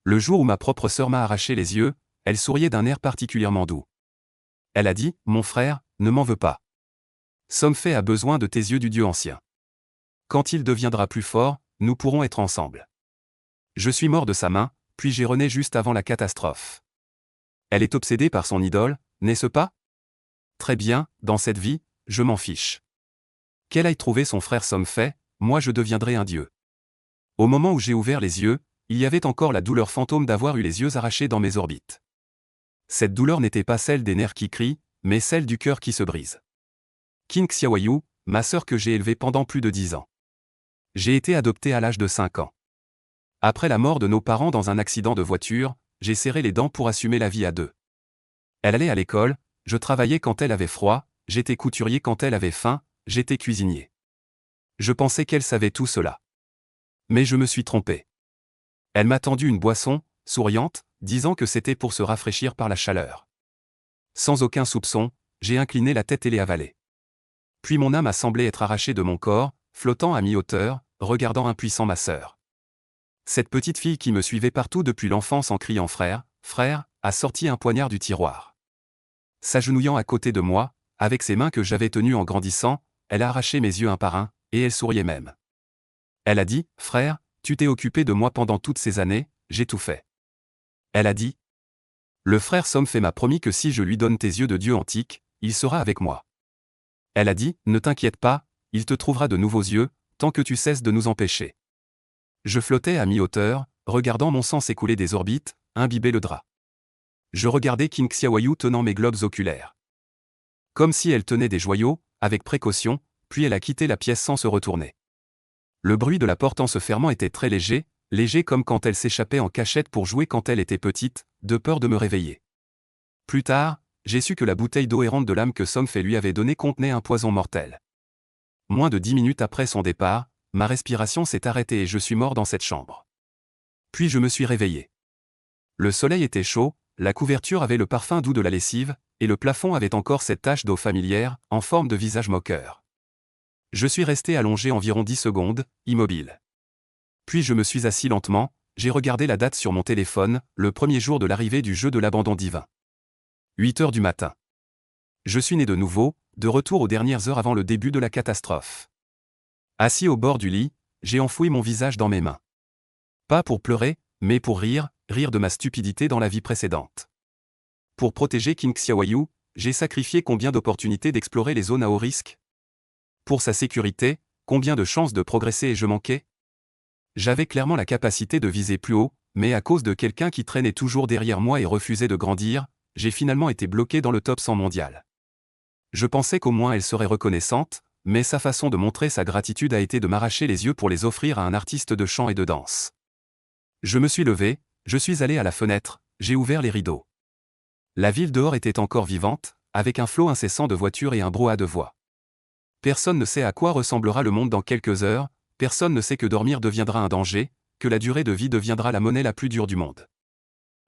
Le jour où ma propre sœur m'a arraché les yeux, elle souriait d'un air particulièrement doux. Elle a dit, « Mon frère, ne m'en veux pas. Somfay a besoin de tes yeux du Dieu ancien. Quand il deviendra plus fort, nous pourrons être ensemble. » Je suis mort de sa main, puis j'ai rené juste avant la catastrophe. Elle est obsédée par son idole, n'est-ce pas? Très bien, dans cette vie, je m'en fiche. Qu'elle aille trouver son frère Somfay, moi je deviendrai un dieu. Au moment où j'ai ouvert les yeux, il y avait encore la douleur fantôme d'avoir eu les yeux arrachés dans mes orbites. Cette douleur n'était pas celle des nerfs qui crient, mais celle du cœur qui se brise. King Xiaoyu, ma sœur que j'ai élevée pendant plus de 10 ans. J'ai été adopté à l'âge de 5 ans. Après la mort de nos parents dans un accident de voiture, j'ai serré les dents pour assumer la vie à deux. Elle allait à l'école, je travaillais quand elle avait froid, j'étais couturier quand elle avait faim, j'étais cuisinier. Je pensais qu'elle savait tout cela. Mais je me suis trompé. Elle m'a tendu une boisson, souriante, disant que c'était pour se rafraîchir par la chaleur. Sans aucun soupçon, j'ai incliné la tête et l'ai avalée. Puis mon âme a semblé être arrachée de mon corps, flottant à mi-hauteur, regardant impuissant ma sœur. Cette petite fille qui me suivait partout depuis l'enfance en criant « Frère, frère », a sorti un poignard du tiroir. S'agenouillant à côté de moi, avec ses mains que j'avais tenues en grandissant, elle a arraché mes yeux un par un, et elle souriait même. Elle a dit, « Frère, tu t'es occupé de moi pendant toutes ces années, j'ai tout fait. » Elle a dit, « Le frère Somfay m'a promis que si je lui donne tes yeux de Dieu antique, il sera avec moi. » Elle a dit, « Ne t'inquiète pas, il te trouvera de nouveaux yeux, tant que tu cesses de nous empêcher. » Je flottais à mi-hauteur, regardant mon sang s'écouler des orbites, imbiber le drap. Je regardais King Xiaoyu tenant mes globes oculaires. Comme si elle tenait des joyaux, avec précaution, puis elle a quitté la pièce sans se retourner. Le bruit de la porte en se fermant était très léger, léger comme quand elle s'échappait en cachette pour jouer quand elle était petite, de peur de me réveiller. Plus tard, j'ai su que la bouteille d'eau errante de l'âme que Somfay lui avait donnée contenait un poison mortel. Moins de 10 minutes après son départ, ma respiration s'est arrêtée et je suis mort dans cette chambre. Puis je me suis réveillé. Le soleil était chaud, la couverture avait le parfum doux de la lessive, et le plafond avait encore cette tache d'eau familière, en forme de visage moqueur. Je suis resté allongé environ 10 secondes, immobile. Puis je me suis assis lentement, j'ai regardé la date sur mon téléphone, le premier jour de l'arrivée du jeu de l'abandon divin. 8 heures du matin. Je suis né de nouveau, de retour aux dernières heures avant le début de la catastrophe. Assis au bord du lit, j'ai enfoui mon visage dans mes mains. Pas pour pleurer, mais pour rire, rire de ma stupidité dans la vie précédente. Pour protéger King Xiaoyu, j'ai sacrifié combien d'opportunités d'explorer les zones à haut risque? Pour sa sécurité, combien de chances de progresser ai-je manqué? J'avais clairement la capacité de viser plus haut, mais à cause de quelqu'un qui traînait toujours derrière moi et refusait de grandir, j'ai finalement été bloqué dans le top 100 mondial. Je pensais qu'au moins elle serait reconnaissante, mais sa façon de montrer sa gratitude a été de m'arracher les yeux pour les offrir à un artiste de chant et de danse. Je me suis levé, je suis allé à la fenêtre, j'ai ouvert les rideaux. La ville dehors était encore vivante, avec un flot incessant de voitures et un brouhaha de voix. Personne ne sait à quoi ressemblera le monde dans quelques heures, personne ne sait que dormir deviendra un danger, que la durée de vie deviendra la monnaie la plus dure du monde.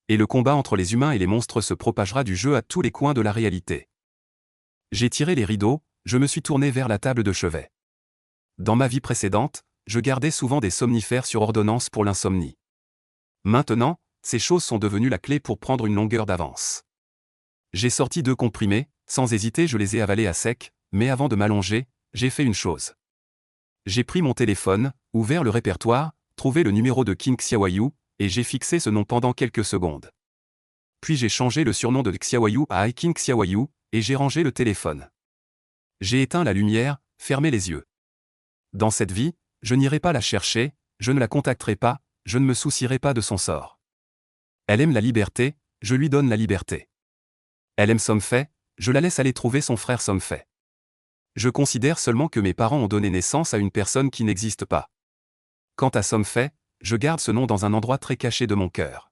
Et le combat entre les humains et les monstres se propagera du jeu à tous les coins de la réalité. J'ai tiré les rideaux, je me suis tourné vers la table de chevet. Dans ma vie précédente, je gardais souvent des somnifères sur ordonnance pour l'insomnie. Maintenant, ces choses sont devenues la clé pour prendre une longueur d'avance. J'ai sorti 2 comprimés, sans hésiter je les ai avalés à sec, mais avant de m'allonger, j'ai fait une chose. J'ai pris mon téléphone, ouvert le répertoire, trouvé le numéro de King Xiaoyu, et j'ai fixé ce nom pendant quelques secondes. Puis j'ai changé le surnom de Xiaoyu à King Xiaoyu, et j'ai rangé le téléphone. J'ai éteint la lumière, fermé les yeux. Dans cette vie, je n'irai pas la chercher, je ne la contacterai pas, je ne me soucierai pas de son sort. Elle aime la liberté, je lui donne la liberté. Elle aime Somfay, je la laisse aller trouver son frère Somfay. Je considère seulement que mes parents ont donné naissance à une personne qui n'existe pas. Quant à Somfay, je garde ce nom dans un endroit très caché de mon cœur.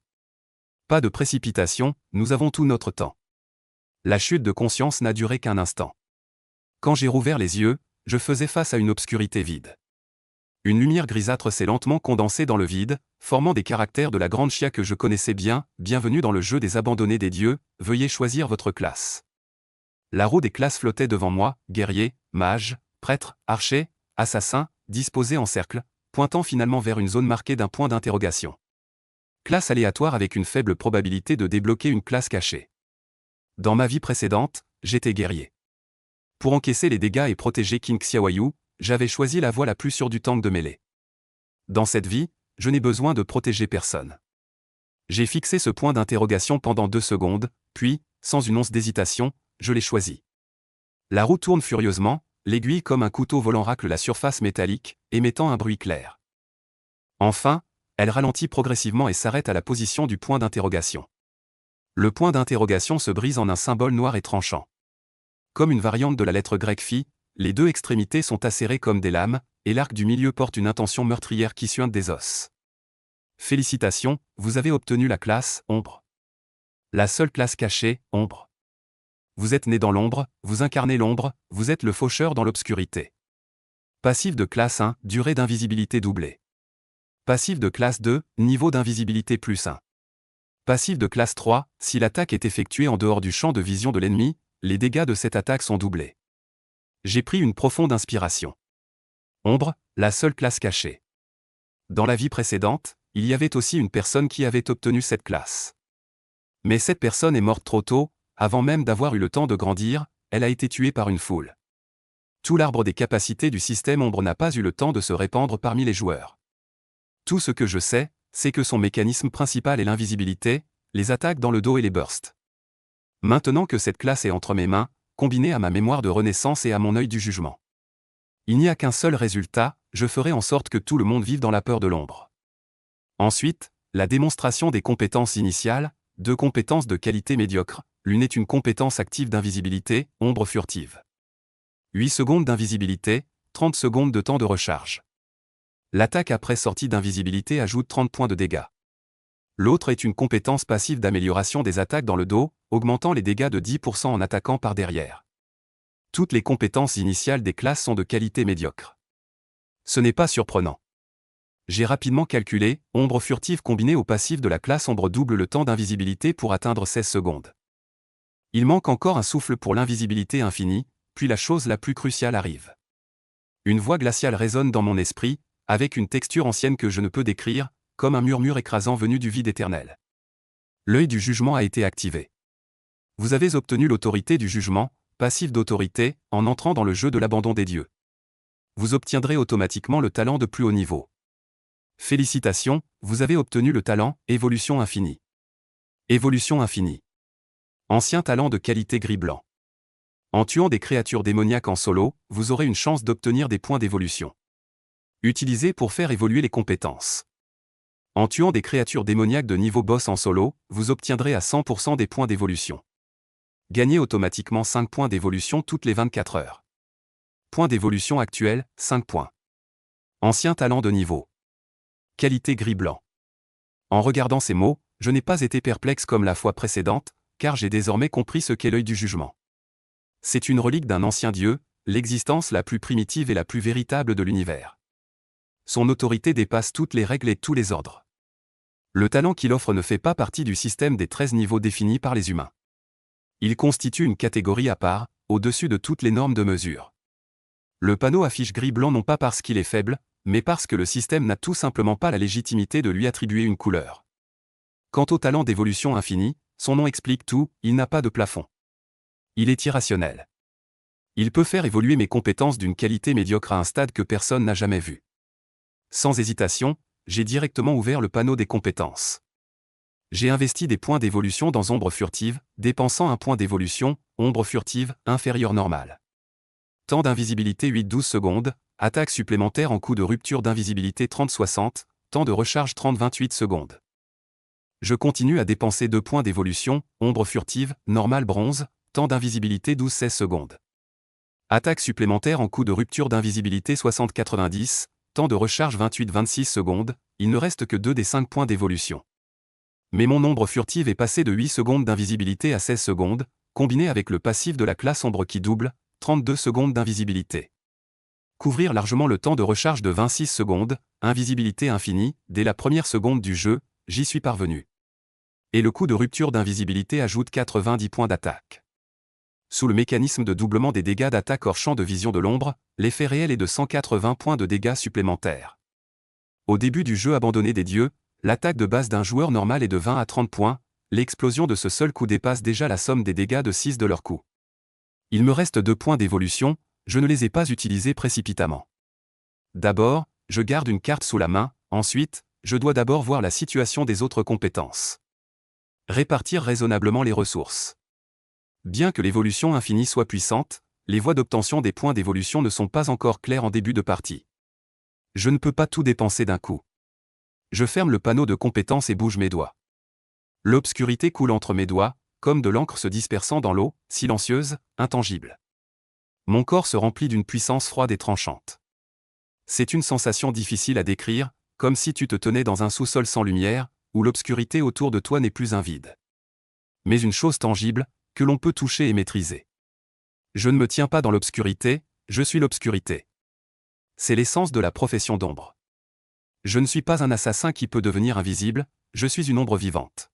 Pas de précipitation, nous avons tout notre temps. La chute de conscience n'a duré qu'un instant. Quand j'ai rouvert les yeux, je faisais face à une obscurité vide. Une lumière grisâtre s'est lentement condensée dans le vide, formant des caractères de la grande chia que je connaissais bien, bienvenue dans le jeu des abandonnés des dieux, veuillez choisir votre classe. La roue des classes flottait devant moi, guerrier, mage, prêtre, archer, assassin, disposés en cercle, pointant finalement vers une zone marquée d'un point d'interrogation. Classe aléatoire avec une faible probabilité de débloquer une classe cachée. Dans ma vie précédente, j'étais guerrier. Pour encaisser les dégâts et protéger King Xiaoyu, j'avais choisi la voie la plus sûre du tank de mêlée. Dans cette vie, je n'ai besoin de protéger personne. J'ai fixé ce point d'interrogation pendant 2 secondes, puis, sans une once d'hésitation, je l'ai choisi. La roue tourne furieusement, l'aiguille comme un couteau volant racle la surface métallique, émettant un bruit clair. Enfin, elle ralentit progressivement et s'arrête à la position du point d'interrogation. Le point d'interrogation se brise en un symbole noir et tranchant. Comme une variante de la lettre grecque phi, les 2 extrémités sont acérées comme des lames, et l'arc du milieu porte une intention meurtrière qui suinte des os. Félicitations, vous avez obtenu la classe Ombre. La seule classe cachée, Ombre. Vous êtes né dans l'ombre, vous incarnez l'ombre, vous êtes le faucheur dans l'obscurité. Passif de classe 1, durée d'invisibilité doublée. Passif de classe 2, niveau d'invisibilité plus 1. Passif de classe 3, si l'attaque est effectuée en dehors du champ de vision de l'ennemi, les dégâts de cette attaque sont doublés. J'ai pris une profonde inspiration. Ombre, la seule classe cachée. Dans la vie précédente, il y avait aussi une personne qui avait obtenu cette classe. Mais cette personne est morte trop tôt, avant même d'avoir eu le temps de grandir, elle a été tuée par une foule. Tout l'arbre des capacités du système Ombre n'a pas eu le temps de se répandre parmi les joueurs. Tout ce que je sais, c'est que son mécanisme principal est l'invisibilité, les attaques dans le dos et les bursts. Maintenant que cette classe est entre mes mains, combinée à ma mémoire de renaissance et à mon œil du jugement. Il n'y a qu'un seul résultat, je ferai en sorte que tout le monde vive dans la peur de l'ombre. Ensuite, la démonstration des compétences initiales, 2 compétences de qualité médiocre, l'une est une compétence active d'invisibilité, ombre furtive. 8 secondes d'invisibilité, 30 secondes de temps de recharge. L'attaque après sortie d'invisibilité ajoute 30 points de dégâts. L'autre est une compétence passive d'amélioration des attaques dans le dos, augmentant les dégâts de 10% en attaquant par derrière. Toutes les compétences initiales des classes sont de qualité médiocre. Ce n'est pas surprenant. J'ai rapidement calculé, ombre furtive combinée au passif de la classe ombre double le temps d'invisibilité pour atteindre 16 secondes. Il manque encore un souffle pour l'invisibilité infinie, puis la chose la plus cruciale arrive. Une voix glaciale résonne dans mon esprit, avec une texture ancienne que je ne peux décrire, comme un murmure écrasant venu du vide éternel. L'œil du jugement a été activé. Vous avez obtenu l'autorité du jugement, passif d'autorité, en entrant dans le jeu de l'abandon des dieux. Vous obtiendrez automatiquement le talent de plus haut niveau. Félicitations, vous avez obtenu le talent Évolution infinie. Évolution infinie. Ancien talent de qualité gris-blanc. En tuant des créatures démoniaques en solo, vous aurez une chance d'obtenir des points d'évolution. Utilisé pour faire évoluer les compétences. En tuant des créatures démoniaques de niveau boss en solo, vous obtiendrez à 100% des points d'évolution. Gagnez automatiquement 5 points d'évolution toutes les 24 heures. Point d'évolution actuel, 5 points. Ancien talent de niveau. Qualité gris-blanc. En regardant ces mots, je n'ai pas été perplexe comme la fois précédente, car j'ai désormais compris ce qu'est l'œil du jugement. C'est une relique d'un ancien dieu, l'existence la plus primitive et la plus véritable de l'univers. Son autorité dépasse toutes les règles et tous les ordres. Le talent qu'il offre ne fait pas partie du système des 13 niveaux définis par les humains. Il constitue une catégorie à part, au-dessus de toutes les normes de mesure. Le panneau affiche gris-blanc non pas parce qu'il est faible, mais parce que le système n'a tout simplement pas la légitimité de lui attribuer une couleur. Quant au talent d'évolution infinie, son nom explique tout, il n'a pas de plafond. Il est irrationnel. Il peut faire évoluer mes compétences d'une qualité médiocre à un stade que personne n'a jamais vu. Sans hésitation, j'ai directement ouvert le panneau des compétences. J'ai investi des points d'évolution dans ombre furtive, dépensant un point d'évolution, ombre furtive, inférieur normal. Temps d'invisibilité 8-12 secondes, attaque supplémentaire en coup de rupture d'invisibilité 30-60, temps de recharge 30-28 secondes. Je continue à dépenser 2 points d'évolution, ombre furtive, normal bronze, temps d'invisibilité 12-16 secondes. Attaque supplémentaire en coup de rupture d'invisibilité 60-90, temps de recharge 28-26 secondes, il ne reste que 2 des 5 points d'évolution. Mais mon ombre furtive est passé de 8 secondes d'invisibilité à 16 secondes, combiné avec le passif de la classe ombre qui double, 32 secondes d'invisibilité. Couvrir largement le temps de recharge de 26 secondes, invisibilité infinie, dès la première seconde du jeu, j'y suis parvenu. Et le coup de rupture d'invisibilité ajoute 90 points d'attaque. Sous le mécanisme de doublement des dégâts d'attaque hors champ de vision de l'ombre, l'effet réel est de 180 points de dégâts supplémentaires. Au début du jeu abandonné des dieux, L'attaque de base d'un joueur normal est de 20 à 30 points, l'explosion de ce seul coup dépasse déjà la somme des dégâts de 6 de leur coup. Il me reste 2 points d'évolution, je ne les ai pas utilisés précipitamment. D'abord, je garde une carte sous la main, ensuite, je dois d'abord voir la situation des autres compétences. Répartir raisonnablement les ressources. Bien que l'évolution infinie soit puissante, les voies d'obtention des points d'évolution ne sont pas encore claires en début de partie. Je ne peux pas tout dépenser d'un coup. Je ferme le panneau de compétences et bouge mes doigts. L'obscurité coule entre mes doigts, comme de l'encre se dispersant dans l'eau, silencieuse, intangible. Mon corps se remplit d'une puissance froide et tranchante. C'est une sensation difficile à décrire, comme si tu te tenais dans un sous-sol sans lumière, où l'obscurité autour de toi n'est plus un vide. Mais une chose tangible, que l'on peut toucher et maîtriser. Je ne me tiens pas dans l'obscurité, je suis l'obscurité. C'est l'essence de la profession d'ombre. Je ne suis pas un assassin qui peut devenir invisible, je suis une ombre vivante.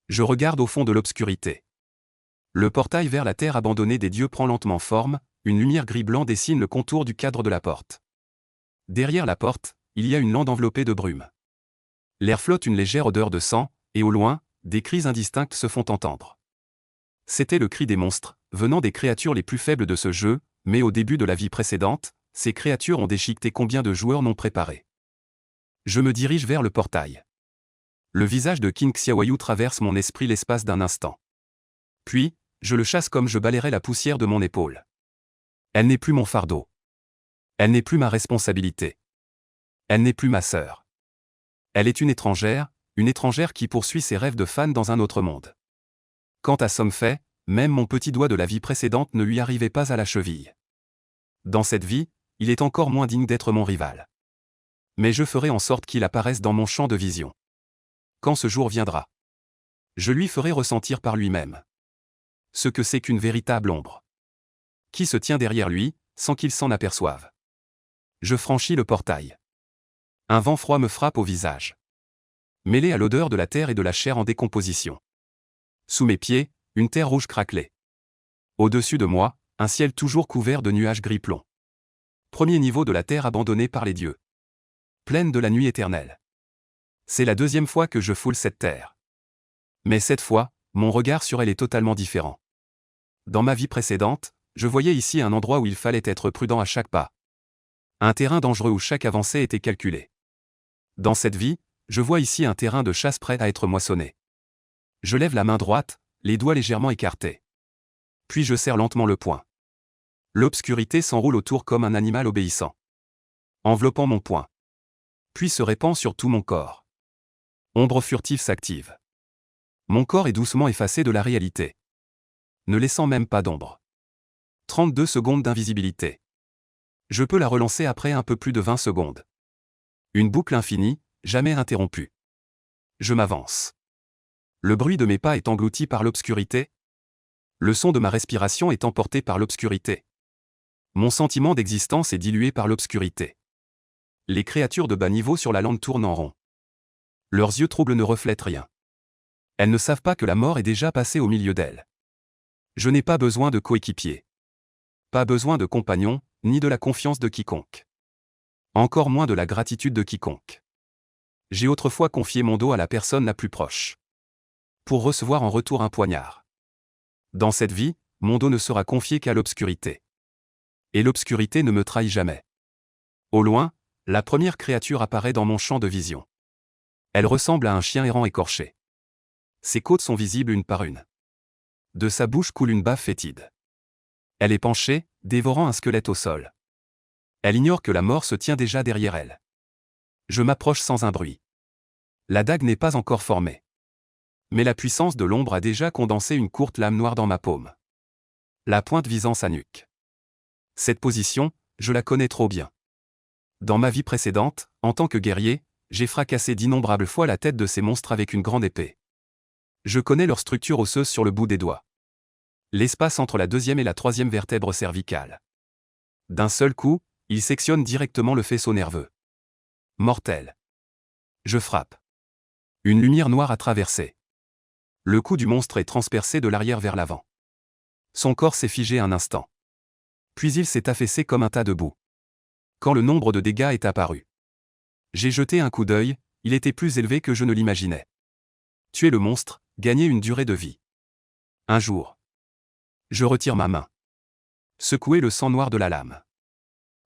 Je regarde au fond de l'obscurité. Le portail vers la terre abandonnée des dieux prend lentement forme, une lumière gris-blanc dessine le contour du cadre de la porte. Derrière la porte, il y a une lande enveloppée de brume. L'air flotte une légère odeur de sang, et au loin, des cris indistincts se font entendre. C'était le cri des monstres, venant des créatures les plus faibles de ce jeu, mais au début de la vie précédente, ces créatures ont déchiqueté combien de joueurs non préparés. Je me dirige vers le portail. Le visage de King Xiaoyu traverse mon esprit l'espace d'un instant. Puis, je le chasse comme je balayerais la poussière de mon épaule. Elle n'est plus mon fardeau. Elle n'est plus ma responsabilité. Elle n'est plus ma sœur. Elle est une étrangère qui poursuit ses rêves de fan dans un autre monde. Quant à Somfei, même mon petit doigt de la vie précédente ne lui arrivait pas à la cheville. Dans cette vie, il est encore moins digne d'être mon rival. Mais je ferai en sorte qu'il apparaisse dans mon champ de vision. Quand ce jour viendra, je lui ferai ressentir par lui-même ce que c'est qu'une véritable ombre, qui se tient derrière lui, sans qu'il s'en aperçoive. Je franchis le portail. Un vent froid me frappe au visage, mêlé à l'odeur de la terre et de la chair en décomposition. Sous mes pieds, une terre rouge craquelée. Au-dessus de moi, un ciel toujours couvert de nuages gris-plomb. Premier niveau de la terre abandonnée par les dieux. Pleine de la nuit éternelle. C'est la deuxième fois que je foule cette terre. Mais cette fois, mon regard sur elle est totalement différent. Dans ma vie précédente, je voyais ici un endroit où il fallait être prudent à chaque pas. Un terrain dangereux où chaque avancée était calculée. Dans cette vie, je vois ici un terrain de chasse prêt à être moissonné. Je lève la main droite, les doigts légèrement écartés. Puis je serre lentement le poing. L'obscurité s'enroule autour comme un animal obéissant, enveloppant mon poing. Puis se répand sur tout mon corps. Ombre furtive s'active. Mon corps est doucement effacé de la réalité, ne laissant même pas d'ombre. 32 secondes d'invisibilité. Je peux la relancer après un peu plus de 20 secondes. Une boucle infinie, jamais interrompue. Je m'avance. Le bruit de mes pas est englouti par l'obscurité. Le son de ma respiration est emporté par l'obscurité. Mon sentiment d'existence est dilué par l'obscurité. Les créatures de bas niveau sur la lande tournent en rond. Leurs yeux troubles ne reflètent rien. Elles ne savent pas que la mort est déjà passée au milieu d'elles. Je n'ai pas besoin de coéquipier. Pas besoin de compagnon, ni de la confiance de quiconque. Encore moins de la gratitude de quiconque. J'ai autrefois confié mon dos à la personne la plus proche, pour recevoir en retour un poignard. Dans cette vie, mon dos ne sera confié qu'à l'obscurité. Et l'obscurité ne me trahit jamais. Au loin, la première créature apparaît dans mon champ de vision. Elle ressemble à un chien errant écorché. Ses côtes sont visibles une par une. De sa bouche coule une bave fétide. Elle est penchée, dévorant un squelette au sol. Elle ignore que la mort se tient déjà derrière elle. Je m'approche sans un bruit. La dague n'est pas encore formée. Mais la puissance de l'ombre a déjà condensé une courte lame noire dans ma paume. La pointe visant sa nuque. Cette position, je la connais trop bien. Dans ma vie précédente, en tant que guerrier, j'ai fracassé d'innombrables fois la tête de ces monstres avec une grande épée. Je connais leur structure osseuse sur le bout des doigts. L'espace entre la deuxième et la troisième vertèbre cervicale. D'un seul coup, il sectionne directement le faisceau nerveux. Mortel. Je frappe. Une lumière noire a traversé. Le cou du monstre est transpercé de l'arrière vers l'avant. Son corps s'est figé un instant. Puis il s'est affaissé comme un tas de boue. Quand le nombre de dégâts est apparu, j'ai jeté un coup d'œil, il était plus élevé que je ne l'imaginais. Tuer le monstre, gagner une durée de vie. Un jour. Je retire ma main. Secouer le sang noir de la lame.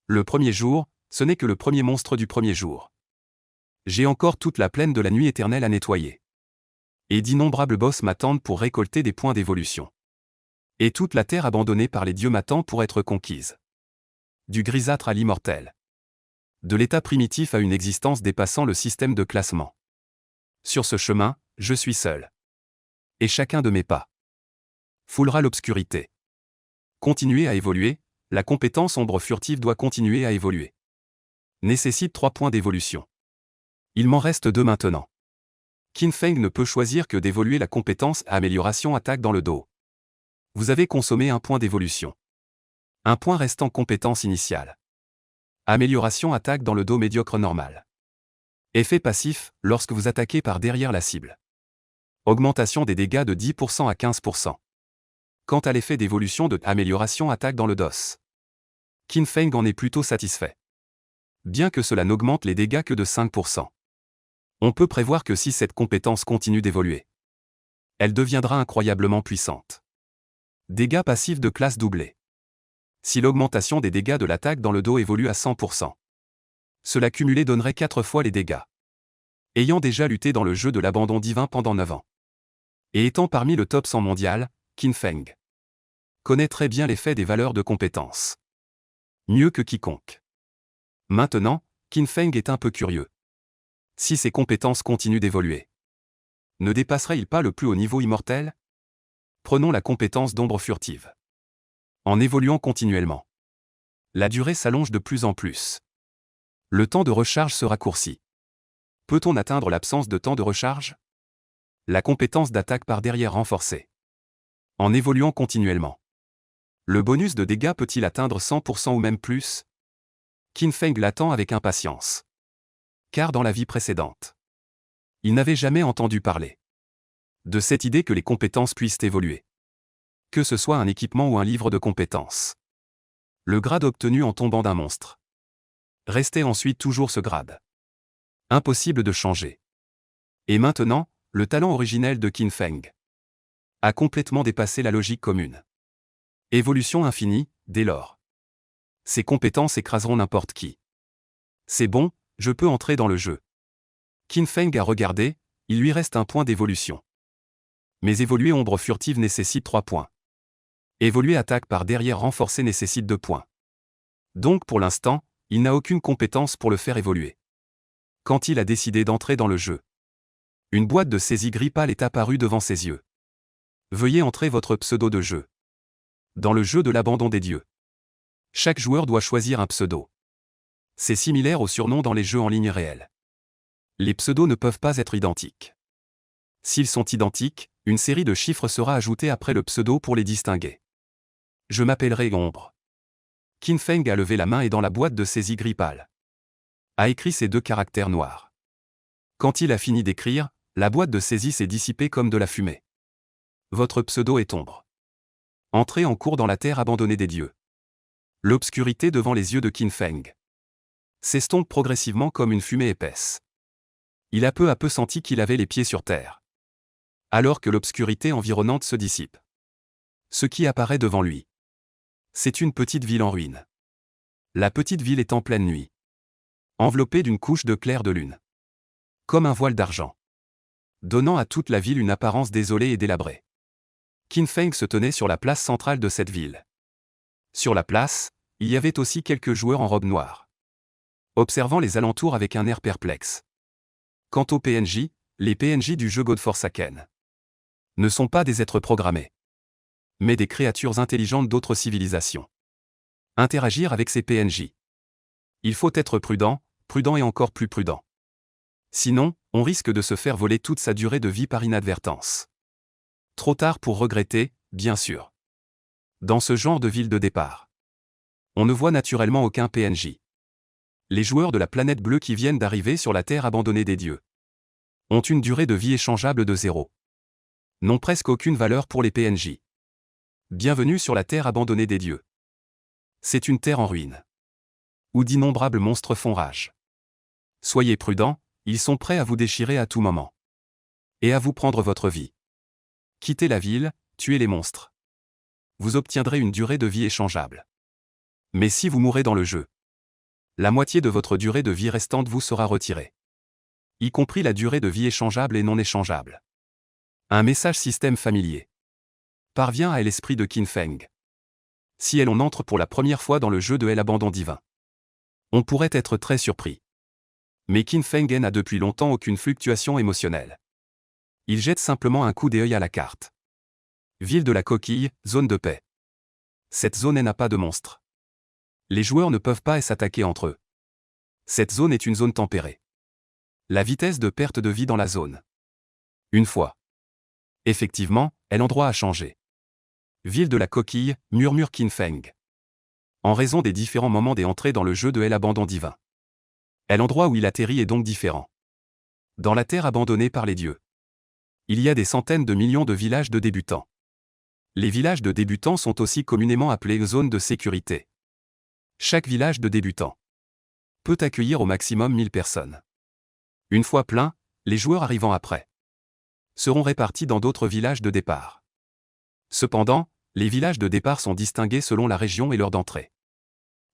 Le premier jour, ce n'est que le premier monstre du premier jour. J'ai encore toute la plaine de la nuit éternelle à nettoyer. Et d'innombrables bosses m'attendent pour récolter des points d'évolution. Et toute la terre abandonnée par les dieux m'attend pour être conquise. Du grisâtre à l'immortel. De l'état primitif à une existence dépassant le système de classement. Sur ce chemin, je suis seul. Et chacun de mes pas foulera l'obscurité. Continuer à évoluer, la compétence ombre furtive doit continuer à évoluer. Nécessite 3 points d'évolution. Il m'en reste 2 maintenant. Qin Feng ne peut choisir que d'évoluer la compétence à amélioration attaque dans le dos. Vous avez consommé 1 point d'évolution. Un point restant compétence initiale. Amélioration attaque dans le dos médiocre normal. Effet passif, lorsque vous attaquez par derrière la cible. Augmentation des dégâts de 10% à 15%. Quant à l'effet d'évolution de amélioration attaque dans le dos, Qin Feng en est plutôt satisfait. Bien que cela n'augmente les dégâts que de 5%. On peut prévoir que si cette compétence continue d'évoluer, elle deviendra incroyablement puissante. Dégâts passifs de classe doublés. Si l'augmentation des dégâts de l'attaque dans le dos évolue à 100%, cela cumulé donnerait 4 fois les dégâts. Ayant déjà lutté dans le jeu de l'abandon divin pendant 9 ans. Et étant parmi le top 100 mondial, Qin Feng connaît très bien l'effet des valeurs de compétence. Mieux que quiconque. Maintenant, Qin Feng est un peu curieux. Si ses compétences continuent d'évoluer, ne dépasserait-il pas le plus haut niveau immortel? Prenons la compétence d'ombre furtive. En évoluant continuellement, la durée s'allonge de plus en plus. Le temps de recharge se raccourcit. Peut-on atteindre l'absence de temps de recharge? La compétence d'attaque par derrière renforcée. En évoluant continuellement, le bonus de dégâts peut-il atteindre 100% ou même plus? Qin Feng l'attend avec impatience. Car dans la vie précédente, il n'avait jamais entendu parler de cette idée que les compétences puissent évoluer. Que ce soit un équipement ou un livre de compétences. Le grade obtenu en tombant d'un monstre restait ensuite toujours ce grade. Impossible de changer. Et maintenant, le talent originel de Qin Feng a complètement dépassé la logique commune. Évolution infinie, dès lors. Ces compétences écraseront n'importe qui. C'est bon, je peux entrer dans le jeu. Qin Feng a regardé, il lui reste 1 point d'évolution. Mais évoluer ombre furtive nécessite 3 points. Évoluer attaque par derrière renforcée nécessite 2 points. Donc pour l'instant, il n'a aucune compétence pour le faire évoluer. Quand il a décidé d'entrer dans le jeu, une boîte de saisie gris pâle est apparue devant ses yeux. Veuillez entrer votre pseudo de jeu. Dans le jeu de l'abandon des dieux, chaque joueur doit choisir un pseudo. C'est similaire aux surnoms dans les jeux en ligne réels. Les pseudos ne peuvent pas être identiques. S'ils sont identiques, une série de chiffres sera ajoutée après le pseudo pour les distinguer. Je m'appellerai Ombre. Qin Feng a levé la main et dans la boîte de saisie gris pâle a écrit ces 2 caractères noirs. Quand il a fini d'écrire, la boîte de saisie s'est dissipée comme de la fumée. Votre pseudo est Ombre. Entrez en cours dans la terre abandonnée des dieux. L'obscurité devant les yeux de Qin Feng s'estompe progressivement comme une fumée épaisse. Il a peu à peu senti qu'il avait les pieds sur terre. Alors que l'obscurité environnante se dissipe. Ce qui apparaît devant lui, c'est une petite ville en ruine. La petite ville est en pleine nuit. Enveloppée d'une couche de clair de lune. Comme un voile d'argent. Donnant à toute la ville une apparence désolée et délabrée. Qin Feng se tenait sur la place centrale de cette ville. Sur la place, il y avait aussi quelques joueurs en robe noire. Observant les alentours avec un air perplexe. Quant aux PNJ, les PNJ du jeu God Forsaken ne sont pas des êtres programmés, mais des créatures intelligentes d'autres civilisations. Interagir avec ces PNJ. Il faut être prudent, prudent et encore plus prudent. Sinon, on risque de se faire voler toute sa durée de vie par inadvertance. Trop tard pour regretter, bien sûr. Dans ce genre de ville de départ, on ne voit naturellement aucun PNJ. Les joueurs de la planète bleue qui viennent d'arriver sur la terre abandonnée des dieux ont une durée de vie échangeable de 0. N'ont presque aucune valeur pour les PNJ. Bienvenue sur la terre abandonnée des dieux. C'est une terre en ruine, où d'innombrables monstres font rage. Soyez prudents, Ils sont prêts à vous déchirer à tout moment. Et à vous prendre votre vie. Quittez la ville, tuez les monstres. Vous obtiendrez une durée de vie échangeable. Mais si vous mourrez dans le jeu, la moitié de votre durée de vie restante vous sera retirée. Y compris la durée de vie échangeable et non échangeable. Un message système familier. Parvient à l'esprit de Qin Feng. Si elle on entre pour la première fois dans le jeu de l'abandon divin, on pourrait être très surpris. Mais Qin Feng n'a depuis longtemps aucune fluctuation émotionnelle. Il jette simplement un coup d'œil à la carte. Ville de la coquille, zone de paix. Cette zone n'a pas de monstres. Les joueurs ne peuvent pas s'attaquer entre eux. Cette zone est une zone tempérée. La vitesse de perte de vie dans la zone. Une fois. Effectivement, l'endroit a changé. Ville de la coquille, murmure Qin Feng. En raison des différents moments des entrées dans le jeu de l'abandon divin. L'endroit où il atterrit est donc différent. Dans la terre abandonnée par les dieux. Il y a des centaines de millions de villages de débutants. Les villages de débutants sont aussi communément appelés zones de sécurité. Chaque village de débutants peut accueillir au maximum 1000 personnes. Une fois plein, les joueurs arrivant après seront répartis dans d'autres villages de départ. Cependant, les villages de départ sont distingués selon la région et l'heure d'entrée.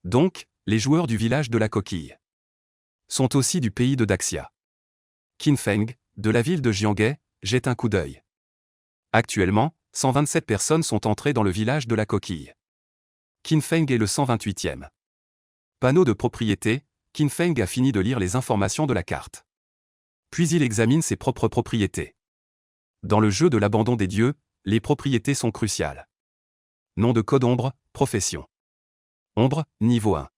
Donc, les joueurs du village de la coquille sont aussi du pays de Daxia. Qin Feng, de la ville de Jianghe, jette un coup d'œil. Actuellement, 127 personnes sont entrées dans le village de la coquille. Qin Feng est le 128e. Panneau de propriété, Qin Feng a fini de lire les informations de la carte. Puis il examine ses propres propriétés. Dans le jeu de l'abandon des dieux, les propriétés sont cruciales. Nom de code ombre, profession. Ombre, niveau 1.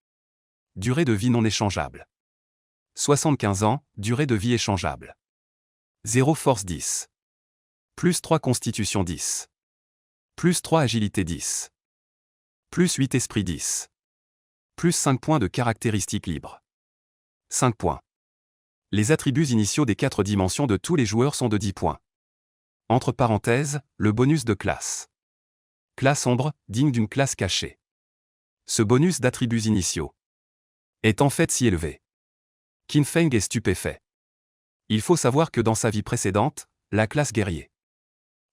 Durée de vie non échangeable. 75 ans, durée de vie échangeable. 0 force 10. Plus 3 constitution 10. Plus 3 agilité 10. Plus 8 esprit 10. Plus 5 points de caractéristiques libres. 5 points. Les attributs initiaux des 4 dimensions de tous les joueurs sont de 10 points. Entre parenthèses, le bonus de classe. Classe ombre, digne d'une classe cachée. Ce bonus d'attributs initiaux est en fait si élevé. Qin Feng est stupéfait. Il faut savoir que dans sa vie précédente, la classe guerrier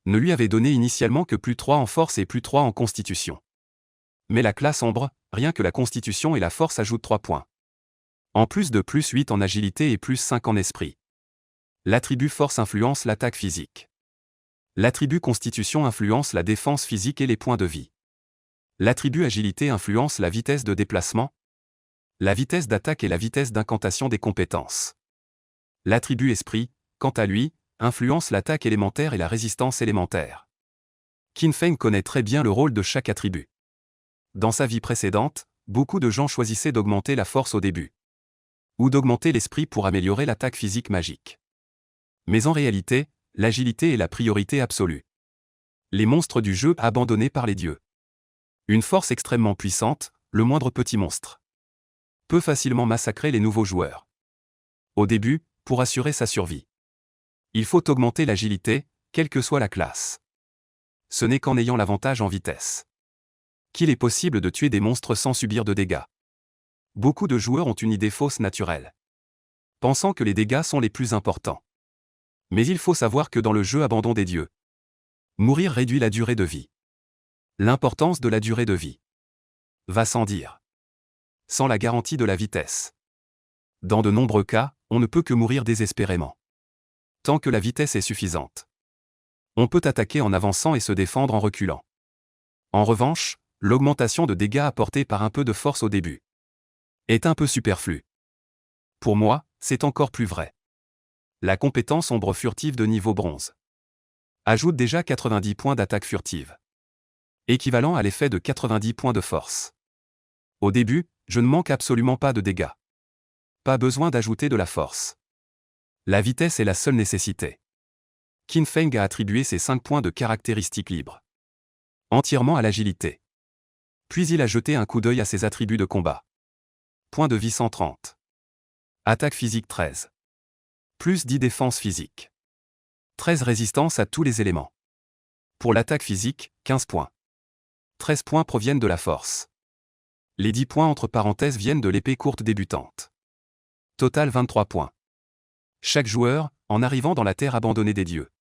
ne lui avait donné initialement que plus 3 en force et plus 3 en constitution. Mais la classe ombre, rien que la constitution et la force ajoutent 3 points. En plus de plus 8 en agilité et plus 5 en esprit. L'attribut force influence l'attaque physique. L'attribut constitution influence la défense physique et les points de vie. L'attribut agilité influence la vitesse de déplacement, la vitesse d'attaque et la vitesse d'incantation des compétences. L'attribut esprit, quant à lui, influence l'attaque élémentaire et la résistance élémentaire. Qin Feng connaît très bien le rôle de chaque attribut. Dans sa vie précédente, beaucoup de gens choisissaient d'augmenter la force au début. Ou d'augmenter l'esprit pour améliorer l'attaque physique magique. Mais en réalité, l'agilité est la priorité absolue. Les monstres du jeu abandonnés par les dieux. Une force extrêmement puissante, le moindre petit monstre peut facilement massacrer les nouveaux joueurs. Au début, pour assurer sa survie, il faut augmenter l'agilité, quelle que soit la classe. Ce n'est qu'en ayant l'avantage en vitesse qu'il est possible de tuer des monstres sans subir de dégâts. Beaucoup de joueurs ont une idée fausse naturelle, pensant que les dégâts sont les plus importants. Mais il faut savoir que dans le jeu Abandon des dieux, mourir réduit la durée de vie. L'importance de la durée de vie va sans dire. Sans la garantie de la vitesse. Dans de nombreux cas, on ne peut que mourir désespérément. Tant que la vitesse est suffisante. On peut attaquer en avançant et se défendre en reculant. En revanche, l'augmentation de dégâts apportée par un peu de force au début est un peu superflue. Pour moi, c'est encore plus vrai. La compétence ombre furtive de niveau bronze ajoute déjà 90 points d'attaque furtive, équivalent à l'effet de 90 points de force. Au début, je ne manque absolument pas de dégâts. Pas besoin d'ajouter de la force. La vitesse est la seule nécessité. Qin Feng a attribué ses 5 points de caractéristiques libres entièrement à l'agilité. Puis il a jeté un coup d'œil à ses attributs de combat. Point de vie 130. Attaque physique 13. Plus 10 défense physique. 13 résistance à tous les éléments. Pour l'attaque physique, 15 points. 13 points proviennent de la force. Les 10 points entre parenthèses viennent de l'épée courte débutante. Total 23 points. Chaque joueur, en arrivant dans la terre abandonnée des dieux,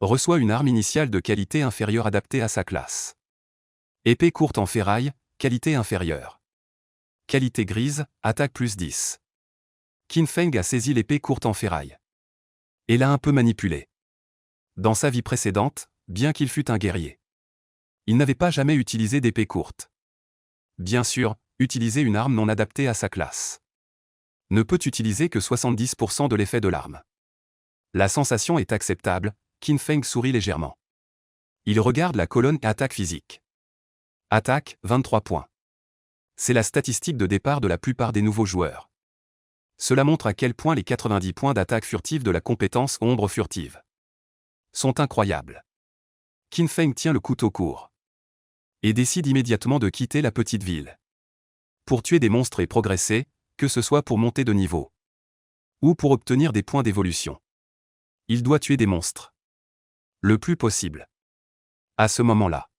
reçoit une arme initiale de qualité inférieure adaptée à sa classe. Épée courte en ferraille, qualité inférieure. Qualité grise, attaque plus 10. Qin Feng a saisi l'épée courte en ferraille et l'a un peu manipulée. Dans sa vie précédente, bien qu'il fût un guerrier, il n'avait pas jamais utilisé d'épée courte. Bien sûr, utiliser une arme non adaptée à sa classe ne peut utiliser que 70% de l'effet de l'arme. La sensation est acceptable, Qin Feng sourit légèrement. Il regarde la colonne attaque physique. Attaque, 23 points. C'est la statistique de départ de la plupart des nouveaux joueurs. Cela montre à quel point les 90 points d'attaque furtive de la compétence ombre furtive sont incroyables. Qin Feng tient le couteau court et décide immédiatement de quitter la petite ville. Pour tuer des monstres et progresser, que ce soit pour monter de niveau ou pour obtenir des points d'évolution, il doit tuer des monstres le plus possible. À ce moment-là,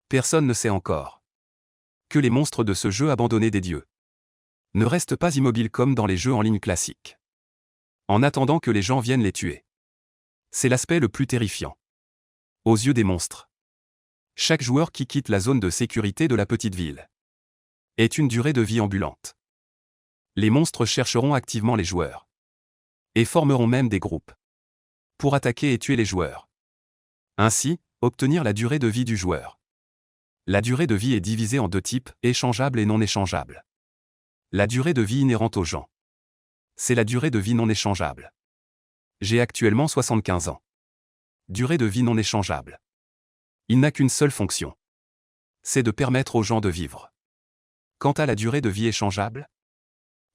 personne ne sait encore que les monstres de ce jeu abandonné des dieux ne restent pas immobiles comme dans les jeux en ligne classiques, en attendant que les gens viennent les tuer. C'est l'aspect le plus terrifiant aux yeux des monstres. Chaque joueur qui quitte la zone de sécurité de la petite ville est une durée de vie ambulante. Les monstres chercheront activement les joueurs et formeront même des groupes pour attaquer et tuer les joueurs. Ainsi, obtenir la durée de vie du joueur. La durée de vie est divisée en deux types, échangeable et non échangeable. La durée de vie inhérente aux gens, c'est la durée de vie non échangeable. J'ai actuellement 75 ans. Durée de vie non échangeable. Il n'a qu'une seule fonction. C'est de permettre aux gens de vivre. Quant à la durée de vie échangeable,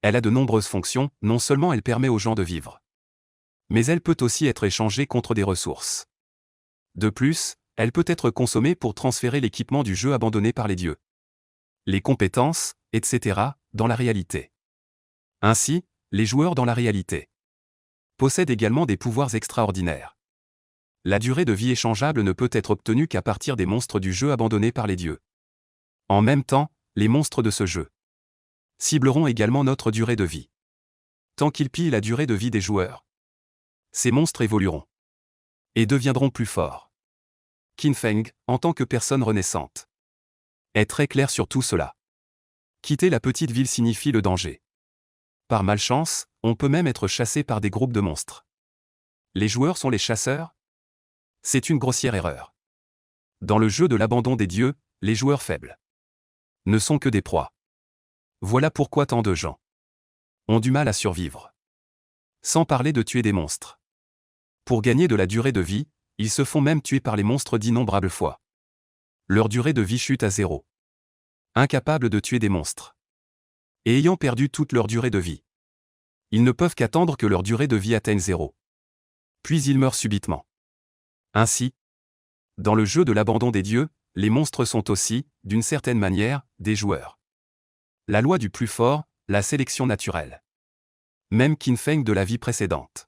elle a de nombreuses fonctions, non seulement elle permet aux gens de vivre, mais elle peut aussi être échangée contre des ressources. De plus, elle peut être consommée pour transférer l'équipement du jeu abandonné par les dieux, les compétences, etc., dans la réalité. Ainsi, les joueurs dans la réalité possèdent également des pouvoirs extraordinaires. La durée de vie échangeable ne peut être obtenue qu'à partir des monstres du jeu abandonné par les dieux. En même temps, les monstres de ce jeu cibleront également notre durée de vie. Tant qu'ils pillent la durée de vie des joueurs, ces monstres évolueront et deviendront plus forts. Qin Feng, en tant que personne renaissante, est très clair sur tout cela. Quitter la petite ville signifie le danger. Par malchance, on peut même être chassé par des groupes de monstres. Les joueurs sont les chasseurs? C'est une grossière erreur. Dans le jeu de l'abandon des dieux, les joueurs faibles ne sont que des proies. Voilà pourquoi tant de gens ont du mal à survivre. Sans parler de tuer des monstres. Pour gagner de la durée de vie, ils se font même tuer par les monstres d'innombrables fois. Leur durée de vie chute à 0. Incapables de tuer des monstres. Et ayant perdu toute leur durée de vie, ils ne peuvent qu'attendre que leur durée de vie atteigne 0. Puis ils meurent subitement. Ainsi, dans le jeu de l'abandon des dieux, les monstres sont aussi, d'une certaine manière, des joueurs. La loi du plus fort, la sélection naturelle. Même Qin Feng de la vie précédente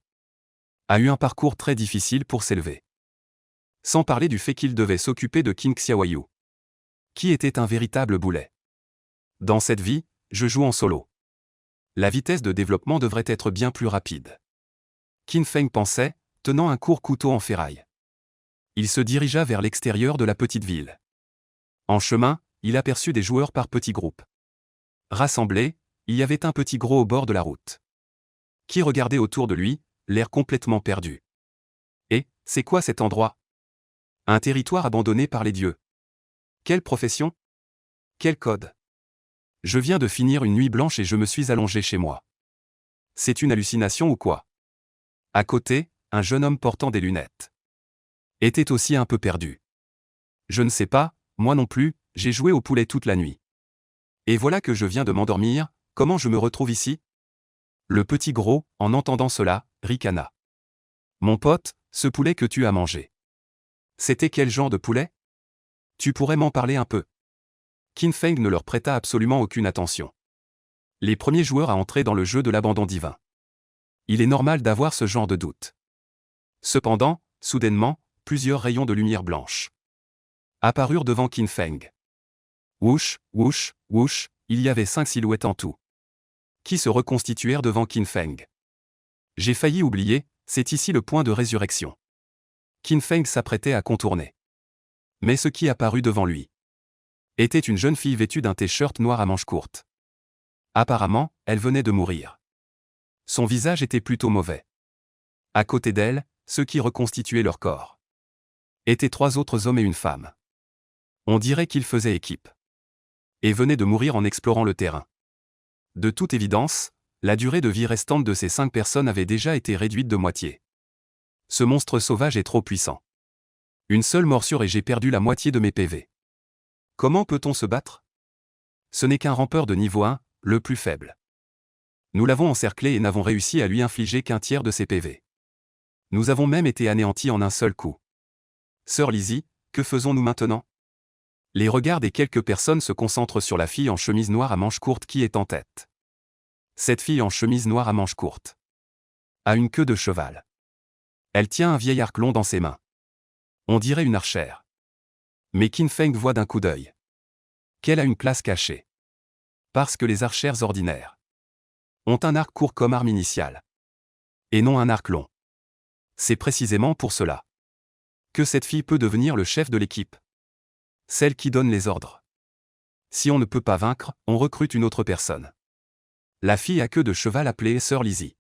a eu un parcours très difficile pour s'élever. Sans parler du fait qu'il devait s'occuper de Qin Xiaoyu, qui était un véritable boulet. Dans cette vie, je joue en solo. La vitesse de développement devrait être bien plus rapide. Qin Feng pensait, tenant un court couteau en ferraille. Il se dirigea vers l'extérieur de la petite ville. En chemin, il aperçut des joueurs par petits groupes. Rassemblés, il y avait un petit gros au bord de la route, qui regardait autour de lui, l'air complètement perdu. Et, c'est quoi cet endroit? Un territoire abandonné par les dieux. Quelle profession? Quel code? Je viens de finir une nuit blanche et je me suis allongé chez moi. C'est une hallucination ou quoi? À côté, un jeune homme portant des lunettes était aussi un peu perdu. Je ne sais pas, moi non plus, j'ai joué au poulet toute la nuit. Et voilà que je viens de m'endormir, comment je me retrouve ici? Le petit gros, en entendant cela, ricana. Mon pote, ce poulet que tu as mangé. C'était quel genre de poulet? Tu pourrais m'en parler un peu? Qin Feng ne leur prêta absolument aucune attention. Les premiers joueurs à entrer dans le jeu de l'abandon divin. Il est normal d'avoir ce genre de doute. Cependant, soudainement, plusieurs rayons de lumière blanche apparurent devant Qin Feng. Whoosh, whoosh, whoosh, il y avait 5 silhouettes en tout, qui se reconstituèrent devant Qin Feng. J'ai failli oublier, c'est ici le point de résurrection. Qin Feng s'apprêtait à contourner. Mais ce qui apparut devant lui était une jeune fille vêtue d'un t-shirt noir à manches courtes. Apparemment, elle venait de mourir. Son visage était plutôt mauvais. À côté d'elle, ceux qui reconstituaient leur corps étaient 3 autres hommes et une femme. On dirait qu'ils faisaient équipe. Et venaient de mourir en explorant le terrain. De toute évidence, la durée de vie restante de ces 5 personnes avait déjà été réduite de moitié. Ce monstre sauvage est trop puissant. Une seule morsure et j'ai perdu la moitié de mes PV. Comment peut-on se battre? Ce n'est qu'un rampeur de niveau 1, le plus faible. Nous l'avons encerclé et n'avons réussi à lui infliger qu'un tiers de ses PV. Nous avons même été anéantis en un seul coup. Sœur Lizzie, que faisons-nous maintenant? Les regards des quelques personnes se concentrent sur la fille en chemise noire à manches courtes qui est en tête. Cette fille en chemise noire à manches courtes a une queue de cheval. Elle tient un vieil arc long dans ses mains. On dirait une archère. Mais Qin Feng voit d'un coup d'œil qu'elle a une classe cachée. Parce que les archères ordinaires ont un arc court comme arme initiale. Et non un arc long. C'est précisément pour cela que cette fille peut devenir le chef de l'équipe. Celle qui donne les ordres. Si on ne peut pas vaincre, on recrute une autre personne. La fille à queue de cheval appelée Sœur Lizzie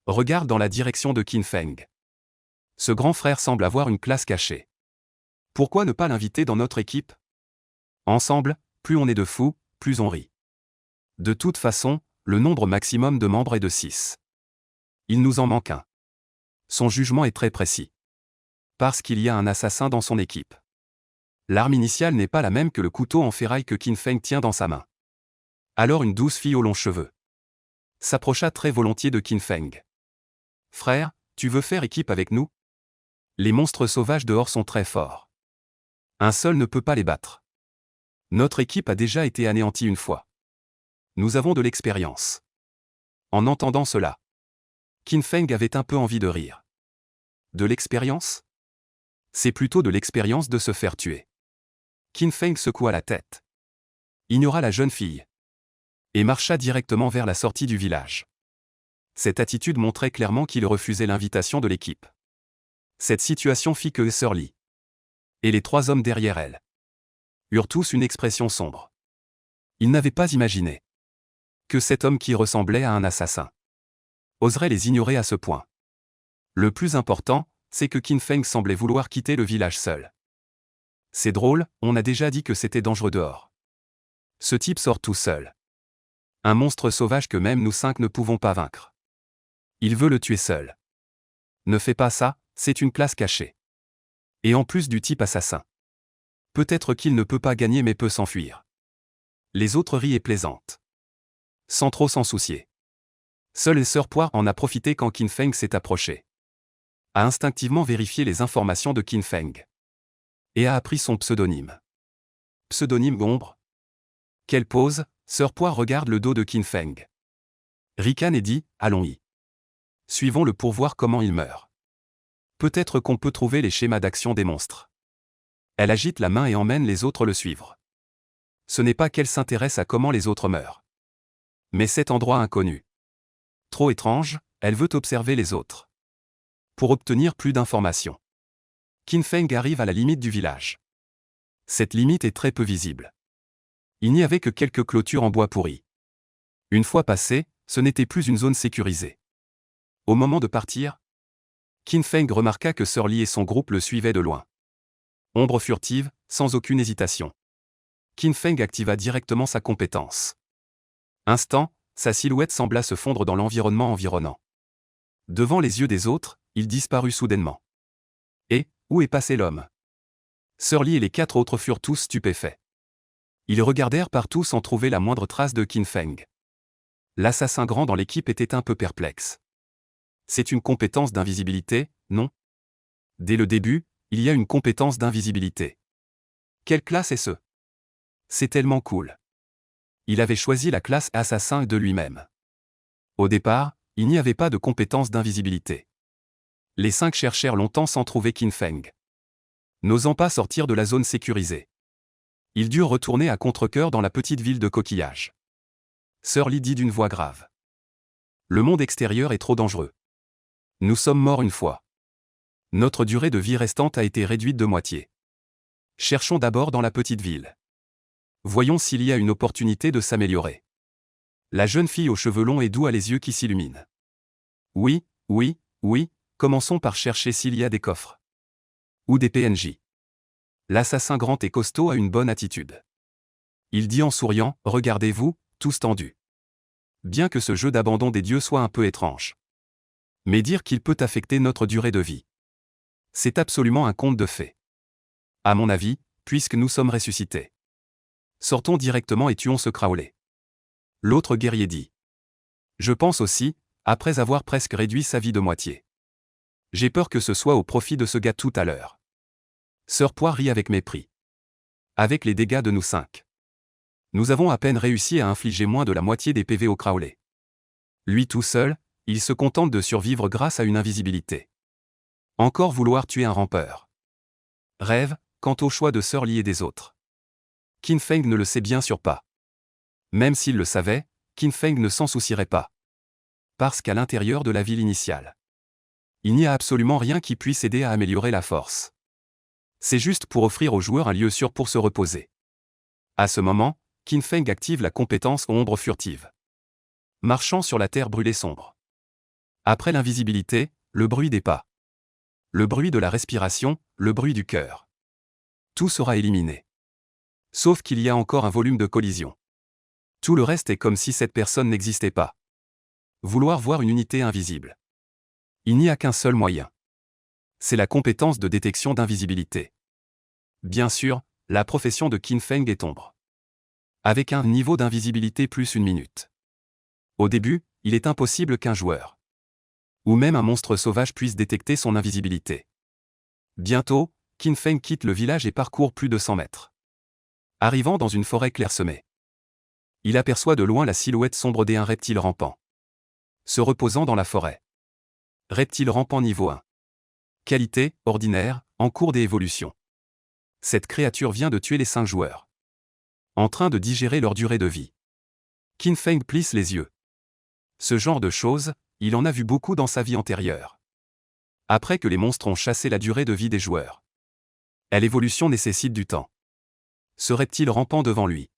regarde dans la direction de Qin Feng. Ce grand frère semble avoir une classe cachée. Pourquoi ne pas l'inviter dans notre équipe? Ensemble, plus on est de fous, plus on rit. De toute façon, le nombre maximum de membres est de 6. Il nous en manque un. Son jugement est très précis. Parce qu'il y a un assassin dans son équipe. L'arme initiale n'est pas la même que le couteau en ferraille que Qin Feng tient dans sa main. Alors une douce fille aux longs cheveux s'approcha très volontiers de Qin Feng. Frère, tu veux faire équipe avec nous? Les monstres sauvages dehors sont très forts. Un seul ne peut pas les battre. Notre équipe a déjà été anéantie une fois. Nous avons de l'expérience. En entendant cela, Qin Feng avait un peu envie de rire. De l'expérience? C'est plutôt de l'expérience de se faire tuer. Qin Feng secoua la tête. Ignora la jeune fille. Et marcha directement vers la sortie du village. Cette attitude montrait clairement qu'il refusait l'invitation de l'équipe. Cette situation fit que Sœur Lee et les 3 hommes derrière elle eurent tous une expression sombre. Ils n'avaient pas imaginé que cet homme qui ressemblait à un assassin oserait les ignorer à ce point. Le plus important, c'est que Qin Feng semblait vouloir quitter le village seul. C'est drôle, on a déjà dit que c'était dangereux dehors. Ce type sort tout seul. Un monstre sauvage que même nous 5 ne pouvons pas vaincre. Il veut le tuer seul. Ne fais pas ça, c'est une classe cachée. Et en plus du type assassin. Peut-être qu'il ne peut pas gagner mais peut s'enfuir. Les autres rient et plaisantent. Sans trop s'en soucier. Seule Sœur Poire en a profité quand Qin Feng s'est approché. A instinctivement vérifié les informations de Qin Feng. Et a appris son pseudonyme. Pseudonyme Ombre. Quelle pose, Sœur Poire regarde le dos de Qin Feng. Ricane et dit, allons-y. Suivons-le pour voir comment il meurt. Peut-être qu'on peut trouver les schémas d'action des monstres. Elle agite la main et emmène les autres le suivre. Ce n'est pas qu'elle s'intéresse à comment les autres meurent. Mais cet endroit inconnu. Trop étrange, elle veut observer les autres. Pour obtenir plus d'informations. Qin Feng arrive à la limite du village. Cette limite est très peu visible. Il n'y avait que quelques clôtures en bois pourri. Une fois passé, ce n'était plus une zone sécurisée. Au moment de partir, Qin Feng remarqua que Sœur Lee et son groupe le suivaient de loin. Ombre furtive, sans aucune hésitation. Qin Feng activa directement sa compétence. Instant, sa silhouette sembla se fondre dans l'environnement environnant. Devant les yeux des autres, il disparut soudainement. Et, où est passé l'homme? Sœur Lee et les 4 autres furent tous stupéfaits. Ils regardèrent partout sans trouver la moindre trace de Qin Feng. L'assassin grand dans l'équipe était un peu perplexe. C'est une compétence d'invisibilité, non? Dès le début, il y a une compétence d'invisibilité. Quelle classe est ce? C'est tellement cool. Il avait choisi la classe assassin de lui-même. Au départ, il n'y avait pas de compétence d'invisibilité. Les 5 cherchèrent longtemps sans trouver Qin Feng. N'osant pas sortir de la zone sécurisée. Ils durent retourner à contre-cœur dans la petite ville de Coquillage. Sœur Lee dit d'une voix grave. Le monde extérieur est trop dangereux. Nous sommes morts une fois. Notre durée de vie restante a été réduite de moitié. Cherchons d'abord dans la petite ville. Voyons s'il y a une opportunité de s'améliorer. La jeune fille aux cheveux longs et doux a les yeux qui s'illuminent. Oui, oui, oui, commençons par chercher s'il y a des coffres. Ou des PNJ. L'assassin grand et costaud a une bonne attitude. Il dit en souriant, regardez-vous, tous tendus. Bien que ce jeu d'abandon des dieux soit un peu étrange. Mais dire qu'il peut affecter notre durée de vie. C'est absolument un conte de fées. À mon avis, puisque nous sommes ressuscités. Sortons directement et tuons ce Crowley. L'autre guerrier dit. Je pense aussi, après avoir presque réduit sa vie de moitié. J'ai peur que ce soit au profit de ce gars tout à l'heure. Sœur Poire rit avec mépris. Avec les dégâts de nous 5. Nous avons à peine réussi à infliger moins de la moitié des PV au Crowley. Lui tout seul, il se contente de survivre grâce à une invisibilité. Encore vouloir tuer un rampeur. Rêve, quant au choix de Sœur Lee et des autres. Qin Feng ne le sait bien sûr pas. Même s'il le savait, Qin Feng ne s'en soucierait pas. Parce qu'à l'intérieur de la ville initiale, il n'y a absolument rien qui puisse aider à améliorer la force. C'est juste pour offrir aux joueurs un lieu sûr pour se reposer. À ce moment, Qin Feng active la compétence ombre furtive. Marchant sur la terre brûlée sombre. Après l'invisibilité, le bruit des pas. Le bruit de la respiration, le bruit du cœur. Tout sera éliminé. Sauf qu'il y a encore un volume de collision. Tout le reste est comme si cette personne n'existait pas. Vouloir voir une unité invisible. Il n'y a qu'un seul moyen. C'est la compétence de détection d'invisibilité. Bien sûr, la profession de Qin Feng est ombre. Avec un niveau d'invisibilité plus 1 minute. Au début, il est impossible qu'un joueur, ou même un monstre sauvage puisse détecter son invisibilité. Bientôt, Qin Feng quitte le village et parcourt plus de 100 mètres. Arrivant dans une forêt clairsemée, il aperçoit de loin la silhouette sombre d'un reptile rampant. Se reposant dans la forêt. Reptile rampant niveau 1. Qualité, ordinaire, en cours d'évolution. Cette créature vient de tuer les 5 joueurs. En train de digérer leur durée de vie. Qin Feng plisse les yeux. Ce genre de choses, il en a vu beaucoup dans sa vie antérieure. Après que les monstres ont chassé la durée de vie des joueurs. L'évolution nécessite du temps. Ce reptile rampant devant lui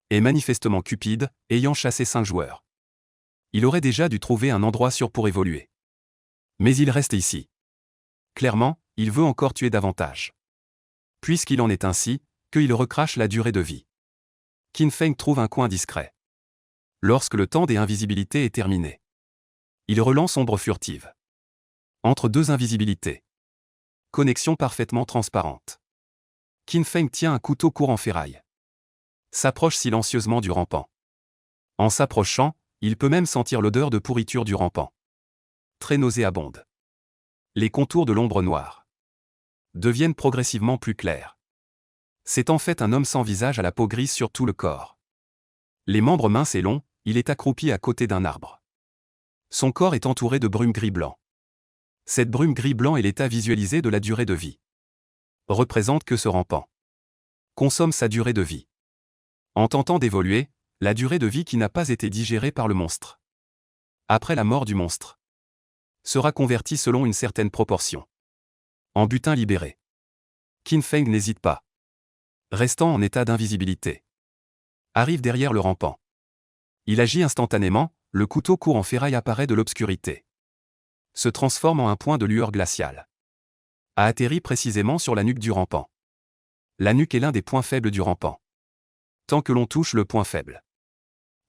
est manifestement cupide, ayant chassé 5 joueurs. Il aurait déjà dû trouver un endroit sûr pour évoluer. Mais il reste ici. Clairement, il veut encore tuer davantage. Puisqu'il en est ainsi, qu'il recrache la durée de vie. Qin Feng trouve un coin discret. Lorsque le temps des invisibilités est terminé, il relance ombre furtive. Entre 2 invisibilités. Connexion parfaitement transparente. Qin Feng tient un couteau court en ferraille. S'approche silencieusement du rampant. En s'approchant, il peut même sentir l'odeur de pourriture du rampant. Très nauséabonde. Les contours de l'ombre noire deviennent progressivement plus clairs. C'est en fait un homme sans visage à la peau grise sur tout le corps. Les membres minces et longs, il est accroupi à côté d'un arbre. Son corps est entouré de brume gris-blanc. Cette brume gris-blanc est l'état visualisé de la durée de vie. Représente que ce rampant consomme sa durée de vie. En tentant d'évoluer, la durée de vie qui n'a pas été digérée par le monstre. Après la mort du monstre, sera convertie selon une certaine proportion. En butin libéré. Qin Feng n'hésite pas. Restant en état d'invisibilité. Arrive derrière le rampant. Il agit instantanément, le couteau court en ferraille apparaît de l'obscurité. Se transforme en un point de lueur glaciale. A atterri précisément sur la nuque du rampant. La nuque est l'un des points faibles du rampant. Tant que l'on touche le point faible,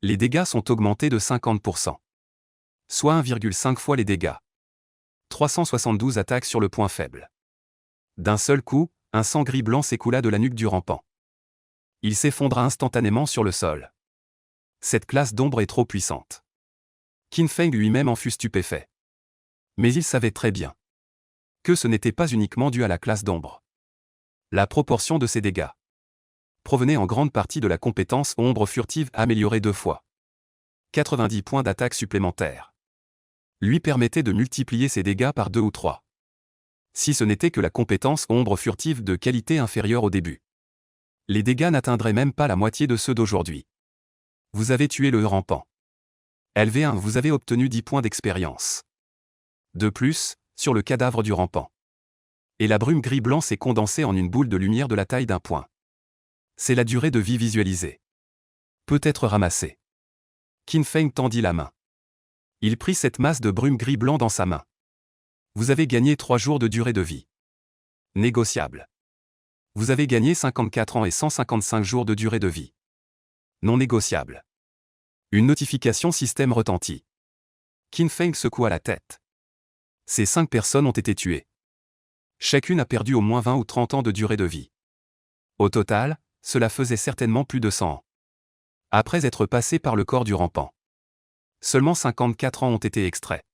les dégâts sont augmentés de 50%. Soit 1,5 fois les dégâts. 372 attaques sur le point faible. D'un seul coup, un sang gris blanc s'écoula de la nuque du rampant. Il s'effondra instantanément sur le sol. Cette classe d'ombre est trop puissante. Qin Feng lui-même en fut stupéfait. Mais il savait très bien que ce n'était pas uniquement dû à la classe d'ombre. La proportion de ces dégâts provenait en grande partie de la compétence ombre furtive améliorée 2 fois. 90 points d'attaque supplémentaires. Lui permettait de multiplier ses dégâts par 2 ou 3. Si ce n'était que la compétence ombre furtive de qualité inférieure au début. Les dégâts n'atteindraient même pas la moitié de ceux d'aujourd'hui. Vous avez tué le rampant. LV1, vous avez obtenu 10 points d'expérience. De plus, sur le cadavre du rampant. Et la brume gris-blanc s'est condensée en une boule de lumière de la taille d'un poing. C'est la durée de vie visualisée. Peut être ramassée. Qin Feng tendit la main. Il prit cette masse de brume gris-blanc dans sa main. Vous avez gagné 3 jours de durée de vie. Négociable. Vous avez gagné 54 ans et 155 jours de durée de vie. Non négociable. Une notification système retentit. Qin Feng secoua la tête. Ces 5 personnes ont été tuées. Chacune a perdu au moins 20 ou 30 ans de durée de vie. Au total, cela faisait certainement plus de 100 ans. Après être passé par le corps du rampant. Seulement 54 ans ont été extraits.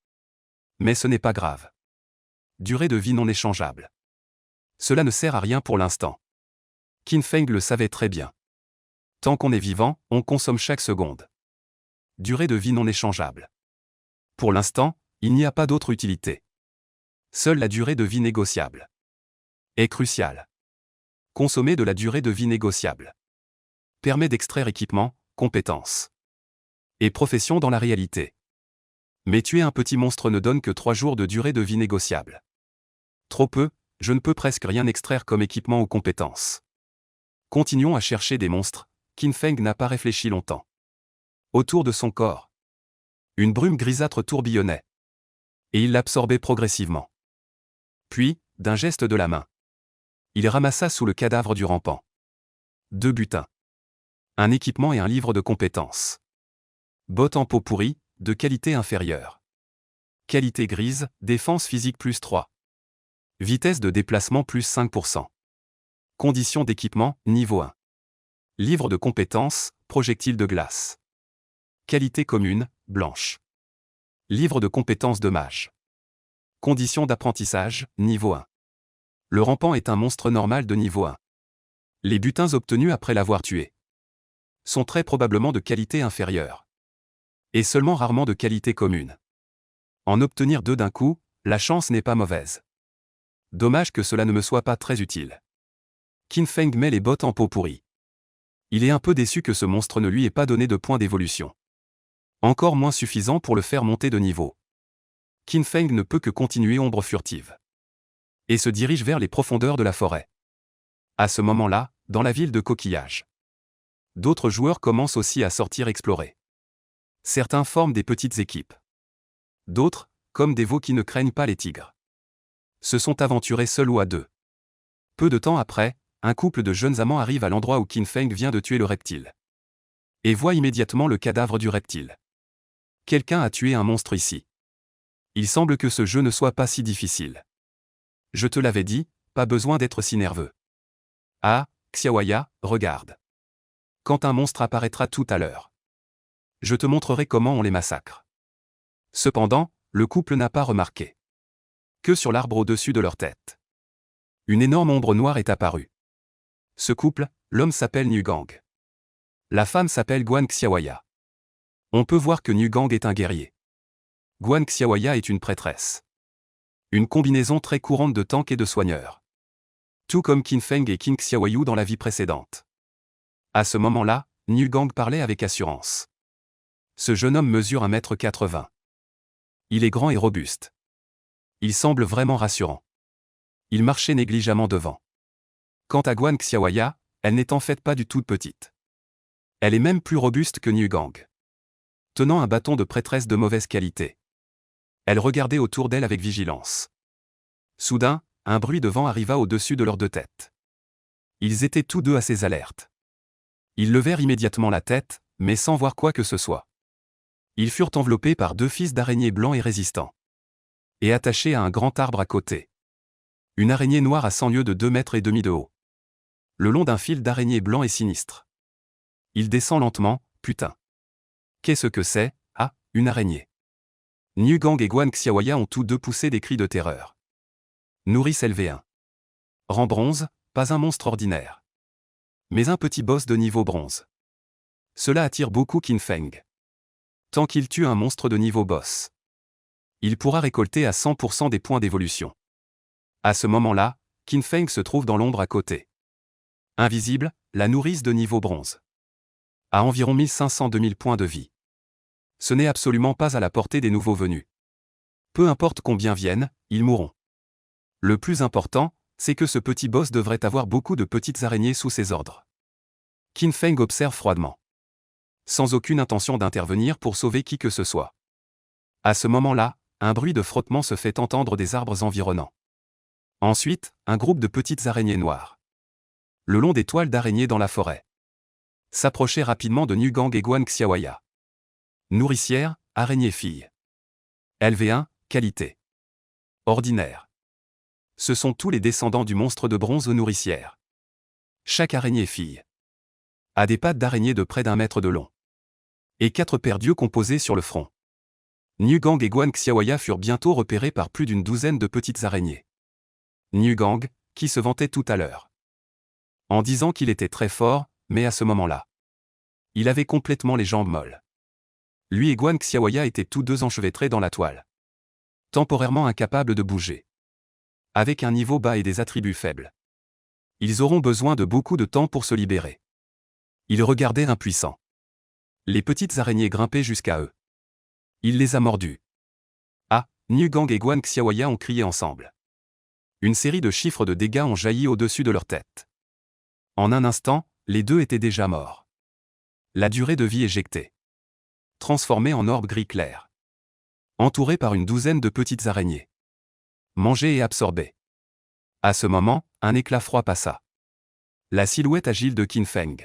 Mais ce n'est pas grave. Durée de vie non échangeable. Cela ne sert à rien pour l'instant. Qin Feng le savait très bien. Tant qu'on est vivant, on consomme chaque seconde. Durée de vie non échangeable. Pour l'instant, il n'y a pas d'autre utilité. Seule la durée de vie négociable est cruciale. Consommer de la durée de vie négociable permet d'extraire équipement, compétences et profession dans la réalité. Mais tuer un petit monstre ne donne que 3 jours de durée de vie négociable. Trop peu, je ne peux presque rien extraire comme équipement ou compétences. Continuons à chercher des monstres. Qin Feng n'a pas réfléchi longtemps. Autour de son corps, une brume grisâtre tourbillonnait. Et il l'absorbait progressivement. Puis, d'un geste de la main, il ramassa sous le cadavre du rampant 2 butins, un équipement et un livre de compétences. Bottes en peau pourrie, de qualité inférieure. Qualité grise, défense physique plus 3. Vitesse de déplacement plus 5%. Conditions d'équipement, niveau 1. Livre de compétences, projectile de glace. Qualité commune, blanche. Livre de compétences de mage. Conditions d'apprentissage, niveau 1. Le rampant est un monstre normal de niveau 1. Les butins obtenus après l'avoir tué sont très probablement de qualité inférieure. Et seulement rarement de qualité commune. En obtenir 2 d'un coup, la chance n'est pas mauvaise. Dommage que cela ne me soit pas très utile. Qin Feng met les bottes en peau pourrie. Il est un peu déçu que ce monstre ne lui ait pas donné de points d'évolution. Encore moins suffisant pour le faire monter de niveau. Qin Feng ne peut que continuer ombre furtive. Et se dirige vers les profondeurs de la forêt. À ce moment-là, dans la ville de Coquillage, d'autres joueurs commencent aussi à sortir explorer. Certains forment des petites équipes. D'autres, comme des veaux qui ne craignent pas les tigres, se sont aventurés seuls ou à 2. Peu de temps après, un couple de jeunes amants arrive à l'endroit où Qin Feng vient de tuer le reptile. Et voit immédiatement le cadavre du reptile. Quelqu'un a tué un monstre ici. Il semble que ce jeu ne soit pas si difficile. Je te l'avais dit, pas besoin d'être si nerveux. Ah, Xiaoya, regarde. Quand un monstre apparaîtra tout à l'heure, je te montrerai comment on les massacre. Cependant, le couple n'a pas remarqué que sur l'arbre au-dessus de leur tête, une énorme ombre noire est apparue. Ce couple, l'homme s'appelle Nugang. La femme s'appelle Guan Xiaoya. On peut voir que Nugang est un guerrier. Guan Xiaoya est une prêtresse. Une combinaison très courante de tank et de soigneur. Tout comme Qin Feng et Qin Xiaoyu dans la vie précédente. À ce moment-là, Nugang parlait avec assurance. Ce jeune homme mesure 1,80 m. Il est grand et robuste. Il semble vraiment rassurant. Il marchait négligemment devant. Quant à Guan Xiaoya, elle n'est en fait pas du tout petite. Elle est même plus robuste que Nugang. Tenant un bâton de prêtresse de mauvaise qualité. Elle regardait autour d'elle avec vigilance. Soudain, un bruit de vent arriva au-dessus de leurs 2 têtes. Ils étaient tous 2 assez alertes. Ils levèrent immédiatement la tête, mais sans voir quoi que ce soit. Ils furent enveloppés par 2 fils d'araignées blancs et résistants. Et attachés à un grand arbre à côté. Une araignée noire à 100 lieues de 2,5 mètres de haut. Le long d'un fil d'araignées blanc et sinistre. Il descend lentement, putain. Qu'est-ce que c'est? Ah, une araignée. Nugang et Guan Xiaoya ont tous 2 poussé des cris de terreur. Nourrice LV1. Rang bronze, pas un monstre ordinaire. Mais un petit boss de niveau bronze. Cela attire beaucoup Qin Feng. Tant qu'il tue un monstre de niveau boss, il pourra récolter à 100% des points d'évolution. À ce moment-là, Qin Feng se trouve dans l'ombre à côté. Invisible, la nourrice de niveau bronze. À environ 1500-2000 points de vie. Ce n'est absolument pas à la portée des nouveaux venus. Peu importe combien viennent, ils mourront. Le plus important, c'est que ce petit boss devrait avoir beaucoup de petites araignées sous ses ordres. Qin Feng observe froidement, sans aucune intention d'intervenir pour sauver qui que ce soit. À ce moment-là, un bruit de frottement se fait entendre des arbres environnants. Ensuite, un groupe de petites araignées noires, le long des toiles d'araignées dans la forêt, s'approchait rapidement de Nugang et Guan Xiaoya. Nourricière, araignée fille. LV1, qualité. Ordinaire. Ce sont tous les descendants du monstre de bronze nourricière. Chaque araignée fille a des pattes d'araignée de près d'1 mètre de long et 4 paires d'yeux composés sur le front. Nugang et Guan Xiaoya furent bientôt repérés par plus d'une douzaine de petites araignées. Nugang, qui se vantait tout à l'heure, en disant qu'il était très fort, mais à ce moment-là, il avait complètement les jambes molles. Lui et Guan Xiaoya étaient tous deux enchevêtrés dans la toile, temporairement incapables de bouger. Avec un niveau bas et des attributs faibles, ils auront besoin de beaucoup de temps pour se libérer. Ils regardaient impuissants. Les petites araignées grimpaient jusqu'à eux. Il les a mordus. Ah, Nugang et Guan Xiaoya ont crié ensemble. Une série de chiffres de dégâts ont jailli au-dessus de leur tête. En un instant, les deux étaient déjà morts. La durée de vie éjectée, transformée en orbe gris clair, entouré par une douzaine de petites araignées, mangées et absorbées. À ce moment, un éclat froid passa. La silhouette agile de Qin Feng.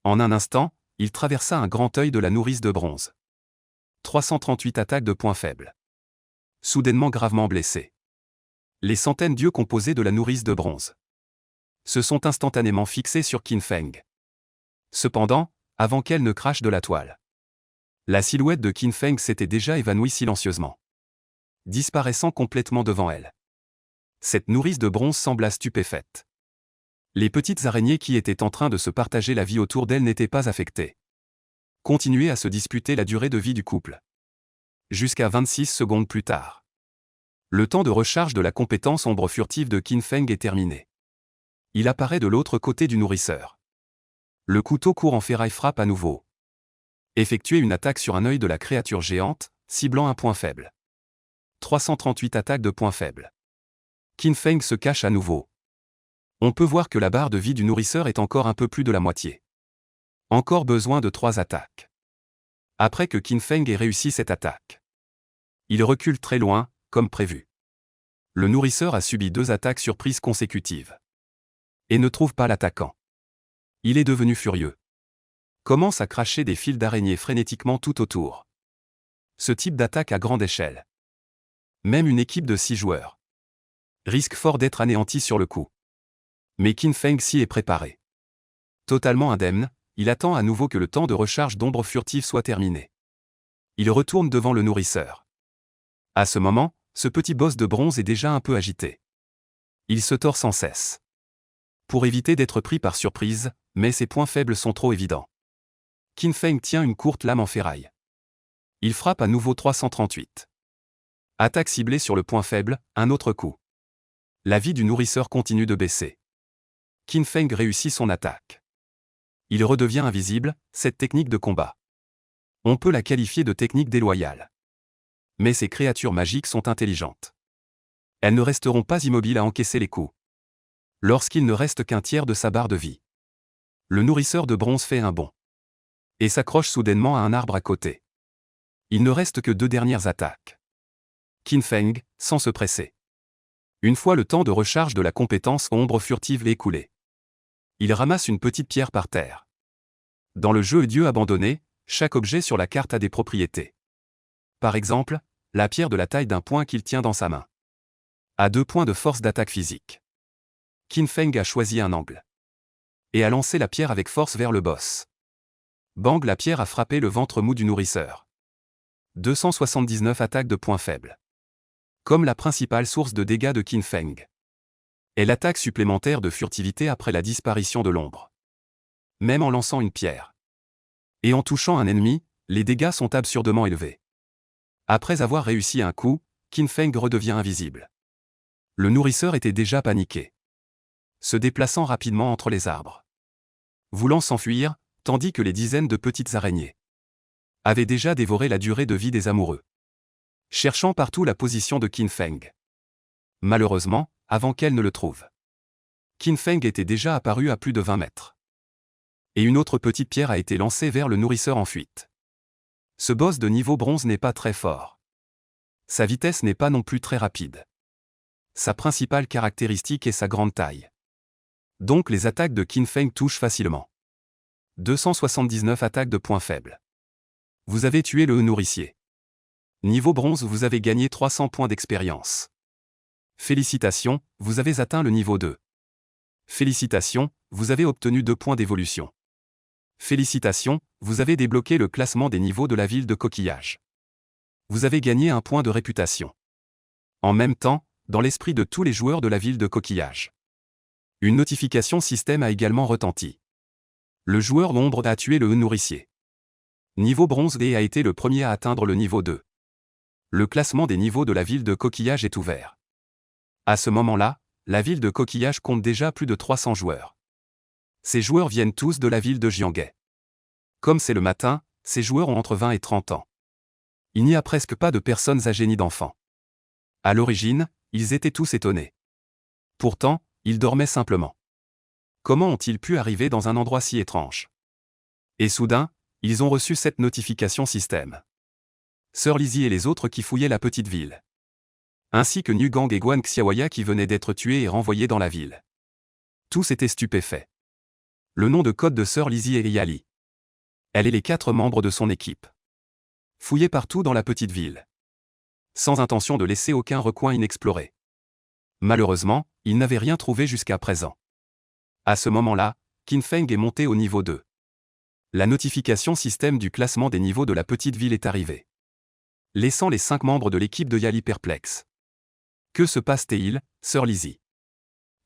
En un instant, il traversa un grand œil de la nourrice de bronze. 338 attaques de points faibles. Soudainement gravement blessé. Les centaines d'yeux composés de la nourrice de bronze se sont instantanément fixés sur Qin Feng. Cependant, avant qu'elle ne crache de la toile, la silhouette de Qin Feng s'était déjà évanouie silencieusement, disparaissant complètement devant elle. Cette nourrice de bronze sembla stupéfaite. Les petites araignées qui étaient en train de se partager la vie autour d'elle n'étaient pas affectées. Continuaient à se disputer la durée de vie du couple. Jusqu'à 26 secondes plus tard. Le temps de recharge de la compétence ombre furtive de Qin Feng est terminé. Il apparaît de l'autre côté du nourrisseur. Le couteau court en ferraille frappe à nouveau. Effectuer une attaque sur un œil de la créature géante, ciblant un point faible. 338 attaques de points faibles. Qin Feng se cache à nouveau. On peut voir que la barre de vie du nourrisseur est encore un peu plus de la moitié. Encore besoin de 3 attaques. Après que Qin Feng ait réussi cette attaque, il recule très loin, comme prévu. Le nourrisseur a subi 2 attaques surprises consécutives. Et ne trouve pas l'attaquant. Il est devenu furieux. Commence à cracher des fils d'araignées frénétiquement tout autour. Ce type d'attaque à grande échelle, même une équipe de 6 joueurs, risque fort d'être anéantie sur le coup. Mais Qin Feng s'y est préparé. Totalement indemne, il attend à nouveau que le temps de recharge d'ombre furtive soit terminé. Il retourne devant le nourrisseur. À ce moment, ce petit boss de bronze est déjà un peu agité. Il se tord sans cesse, pour éviter d'être pris par surprise, mais ses points faibles sont trop évidents. Qin Feng tient une courte lame en ferraille. Il frappe à nouveau 338. Attaque ciblée sur le point faible, un autre coup. La vie du nourrisseur continue de baisser. Qin Feng réussit son attaque. Il redevient invisible, cette technique de combat. On peut la qualifier de technique déloyale. Mais ces créatures magiques sont intelligentes. Elles ne resteront pas immobiles à encaisser les coups. Lorsqu'il ne reste qu'un tiers de sa barre de vie, le nourrisseur de bronze fait un bond et s'accroche soudainement à un arbre à côté. Il ne reste que 2 dernières attaques. Qin Feng, sans se presser. Une fois le temps de recharge de la compétence ombre furtive écoulé, il ramasse une petite pierre par terre. Dans le jeu Dieu abandonné, chaque objet sur la carte a des propriétés. Par exemple, la pierre de la taille d'un point qu'il tient dans sa main a 2 points de force d'attaque physique. Qin Feng a choisi un angle et a lancé la pierre avec force vers le boss. Bang, la pierre a frappé le ventre mou du nourrisseur. 279 attaques de points faibles. Comme la principale source de dégâts de Qin Feng est l'attaque supplémentaire de furtivité après la disparition de l'ombre. Même en lançant une pierre et en touchant un ennemi, les dégâts sont absurdement élevés. Après avoir réussi un coup, Qin Feng redevient invisible. Le nourrisseur était déjà paniqué, se déplaçant rapidement entre les arbres, voulant s'enfuir, tandis que les dizaines de petites araignées avaient déjà dévoré la durée de vie des amoureux. cherchant partout la position de Qin Feng. Malheureusement, avant qu'elle ne le trouve, Qin Feng était déjà apparu à plus de 20 mètres. Et une autre petite pierre a été lancée vers le nourrisseur en fuite. Ce boss de niveau bronze n'est pas très fort. Sa vitesse n'est pas non plus très rapide. Sa principale caractéristique est sa grande taille. Donc les attaques de Qin Feng touchent facilement. 279 attaques de points faibles. Vous avez tué le nourricier. Niveau bronze, vous avez gagné 300 points d'expérience. Félicitations, vous avez atteint le niveau 2. Félicitations, vous avez obtenu 2 points d'évolution. Félicitations, vous avez débloqué le classement des niveaux de la ville de Coquillage. Vous avez gagné 1 point de réputation. En même temps, dans l'esprit de tous les joueurs de la ville de Coquillage, une notification système a également retenti. Le joueur l'ombre a tué le nourricier. Niveau bronze et a été le premier à atteindre le niveau 2. Le classement des niveaux de la ville de Coquillage est ouvert. À ce moment-là, la ville de Coquillage compte déjà plus de 300 joueurs. Ces joueurs viennent tous de la ville de Jianghe. Comme c'est le matin, ces joueurs ont entre 20 et 30 ans. Il n'y a presque pas de personnes âgées ni d'enfants. À l'origine, ils étaient tous étonnés. Pourtant, ils dormaient simplement. Comment ont-ils pu arriver dans un endroit si étrange? Et soudain, ils ont reçu cette notification système. Sœur Lizzie et les autres qui fouillaient la petite ville. Ainsi que Niu Gang et Guan Xiaoya qui venaient d'être tués et renvoyés dans la ville. Tous étaient stupéfaits. Le nom de code de Sœur Lizzie est Yali. Elle et les 4 membres de son équipe fouillaient partout dans la petite ville, sans intention de laisser aucun recoin inexploré. Malheureusement, ils n'avaient rien trouvé jusqu'à présent. À ce moment-là, Qin Feng est monté au niveau 2. La notification système du classement des niveaux de la petite ville est arrivée, laissant les 5 membres de l'équipe de Yali perplexes. Que se passe-t-il, Sœur Lizzie?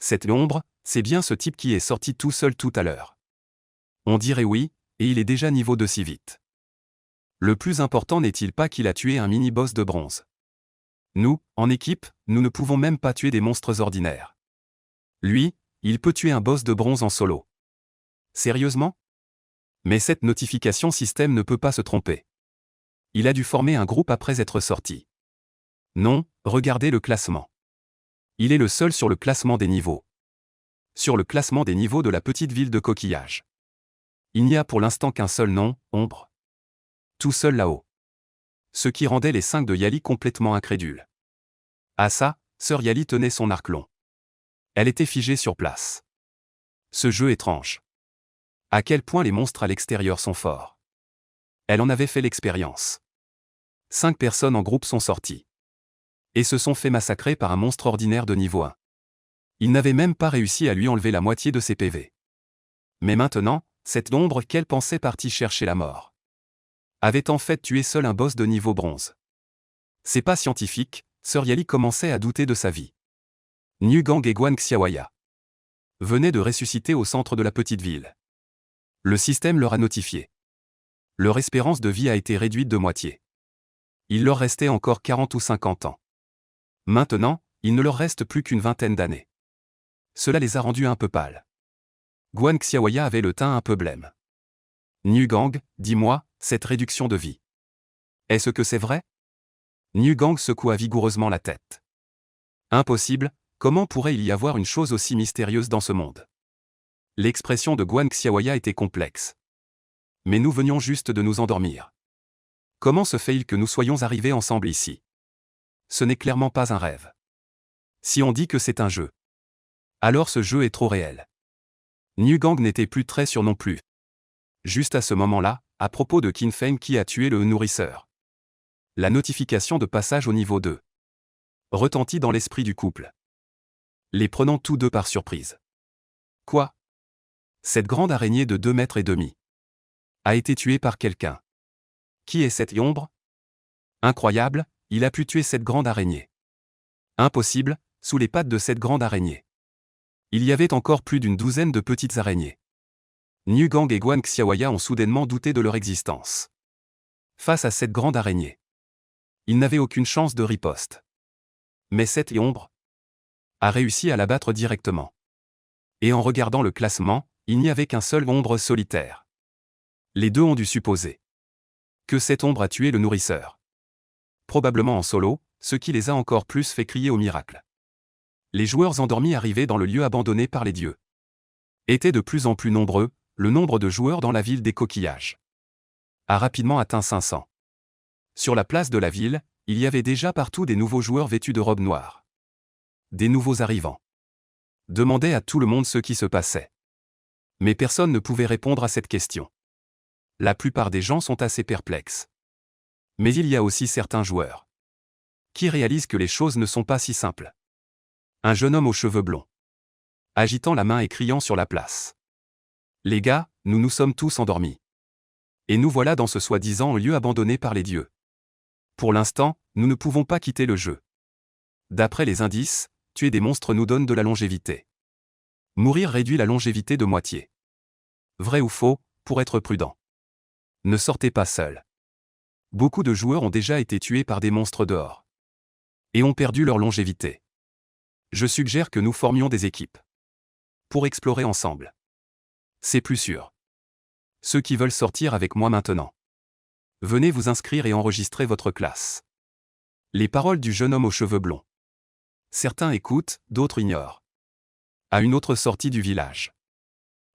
Cette ombre, c'est bien ce type qui est sorti tout seul tout à l'heure. On dirait oui, et il est déjà niveau 2 si vite. Le plus important n'est-il pas qu'il a tué un mini-boss de bronze? Nous, en équipe, nous ne pouvons même pas tuer des monstres ordinaires. Lui, il peut tuer un boss de bronze en solo. Sérieusement? Mais cette notification système ne peut pas se tromper. Il a dû former un groupe après être sorti. Non, regardez le classement. Il est le seul sur le classement des niveaux. Sur le classement des niveaux de la petite ville de Coquillage. Il n'y a pour l'instant qu'un seul nom, Ombre. Tout seul là-haut. Ce qui rendait les 5 de Yali complètement incrédules. À ça, Sœur Yali tenait son arc long. Elle était figée sur place. Ce jeu étrange. À quel point les monstres à l'extérieur sont forts. Elle en avait fait l'expérience. 5 personnes en groupe sont sorties. Et se sont fait massacrer par un monstre ordinaire de niveau 1. Il n'avait même pas réussi à lui enlever la moitié de ses PV. Mais maintenant, cette ombre qu'elle pensait partie chercher la mort avait en fait tué seul un boss de niveau bronze. C'est pas scientifique, Sœur Yali commençait à douter de sa vie. Niu Gang et Guan Xiaoya venaient de ressusciter au centre de la petite ville. Le système leur a notifié. Leur espérance de vie a été réduite de moitié. Il leur restait encore 40 ou 50 ans. Maintenant, il ne leur reste plus qu'une vingtaine d'années. Cela les a rendus un peu pâles. Guan Xiaoya avait le teint un peu blême. Niu Gang, dis-moi, cette réduction de vie. Est-ce que c'est vrai? Niu Gang secoua vigoureusement la tête. Impossible, comment pourrait-il y avoir une chose aussi mystérieuse dans ce monde? L'expression de Guan Xiaoya était complexe. Mais nous venions juste de nous endormir. Comment se fait-il que nous soyons arrivés ensemble ici? Ce n'est clairement pas un rêve. Si on dit que c'est un jeu, alors ce jeu est trop réel. Niu Gang n'était plus très sûr non plus. Juste à ce moment-là, à propos de Qin Feng qui a tué le nourrisseur. La notification de passage au niveau 2 retentit dans l'esprit du couple, les prenant tous deux par surprise. Quoi? Cette grande araignée de 2 mètres et demi a été tuée par quelqu'un. Qui est cette ombre? Incroyable, il a pu tuer cette grande araignée. Impossible, sous les pattes de cette grande araignée. Il y avait encore plus d'une douzaine de petites araignées. Niu Gang et Guan Xiaoya ont soudainement douté de leur existence. Face à cette grande araignée, ils n'avaient aucune chance de riposte. Mais cette ombre a réussi à l'abattre directement. Et en regardant le classement, il n'y avait qu'un seul ombre solitaire. Les deux ont dû supposer que cette ombre a tué le nourrisseur. probablement en solo, ce qui les a encore plus fait crier au miracle. Les joueurs endormis arrivés dans le lieu abandonné par les dieux étaient de plus en plus nombreux, le nombre de joueurs dans la ville des coquillages a rapidement atteint 500. Sur la place de la ville, il y avait déjà partout des nouveaux joueurs vêtus de robes noires. Des nouveaux arrivants demandaient à tout le monde ce qui se passait. Mais personne ne pouvait répondre à cette question. La plupart des gens sont assez perplexes. Mais il y a aussi certains joueurs qui réalisent que les choses ne sont pas si simples. Un jeune homme aux cheveux blonds, agitant la main et criant sur la place. Les gars, nous nous sommes tous endormis. Et nous voilà dans ce soi-disant lieu abandonné par les dieux. Pour l'instant, nous ne pouvons pas quitter le jeu. D'après les indices, tuer des monstres nous donne de la longévité. Mourir réduit la longévité de moitié. Vrai ou faux, pour être prudent. Ne sortez pas seul. Beaucoup de joueurs ont déjà été tués par des monstres dehors. Et ont perdu leur longévité. Je suggère que nous formions des équipes. Pour explorer ensemble. C'est plus sûr. Ceux qui veulent sortir avec moi maintenant. Venez vous inscrire et enregistrer votre classe. Les paroles du jeune homme aux cheveux blonds. Certains écoutent, d'autres ignorent. À une autre sortie du village.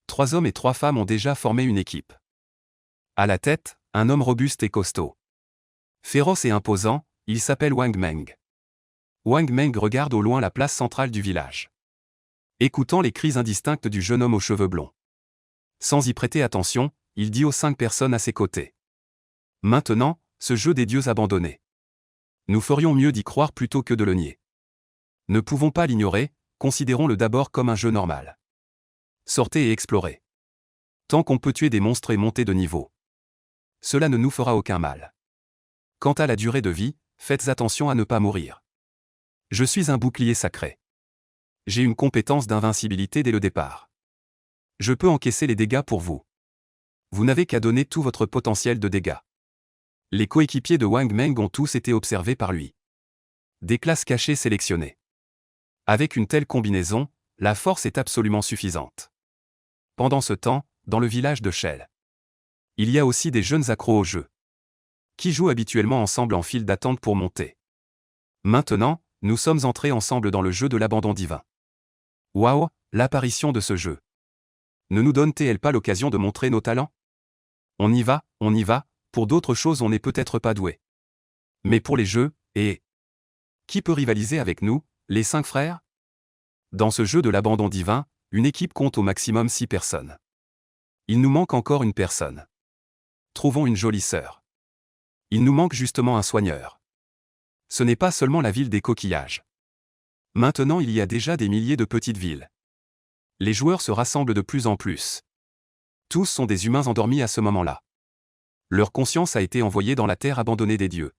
3 hommes et 3 femmes ont déjà formé une équipe. À la tête, un homme robuste et costaud. Féroce et imposant, il s'appelle Wang Meng. Wang Meng regarde au loin la place centrale du village. Écoutant les cris indistincts du jeune homme aux cheveux blonds. Sans y prêter attention, il dit aux 5 personnes à ses côtés. Maintenant, ce jeu des dieux abandonné. Nous ferions mieux d'y croire plutôt que de le nier. Ne pouvons pas l'ignorer, considérons-le d'abord comme un jeu normal. Sortez et explorez. Tant qu'on peut tuer des monstres et monter de niveau. Cela ne nous fera aucun mal. Quant à la durée de vie, faites attention à ne pas mourir. Je suis un bouclier sacré. J'ai une compétence d'invincibilité dès le départ. Je peux encaisser les dégâts pour vous. Vous n'avez qu'à donner tout votre potentiel de dégâts. Les coéquipiers de Wang Meng ont tous été observés par lui. Des classes cachées sélectionnées. Avec une telle combinaison, la force est absolument suffisante. Pendant ce temps, dans le village de Shell, il y a aussi des jeunes accros au jeu, qui jouent habituellement ensemble en file d'attente pour monter. Maintenant, nous sommes entrés ensemble dans le jeu de l'abandon divin. Waouh, l'apparition de ce jeu. Ne nous donne-t-elle pas l'occasion de montrer nos talents? On y va, pour d'autres choses on n'est peut-être pas doué. Mais pour les jeux, qui peut rivaliser avec nous, les 5 frères? Dans ce jeu de l'abandon divin, une équipe compte au maximum 6 personnes. Il nous manque encore une personne. Trouvons une jolie sœur. Il nous manque justement un soigneur. Ce n'est pas seulement la ville des coquillages. Maintenant il y a déjà des milliers de petites villes. Les joueurs se rassemblent de plus en plus. Tous sont des humains endormis à ce moment-là. Leur conscience a été envoyée dans la terre abandonnée des dieux.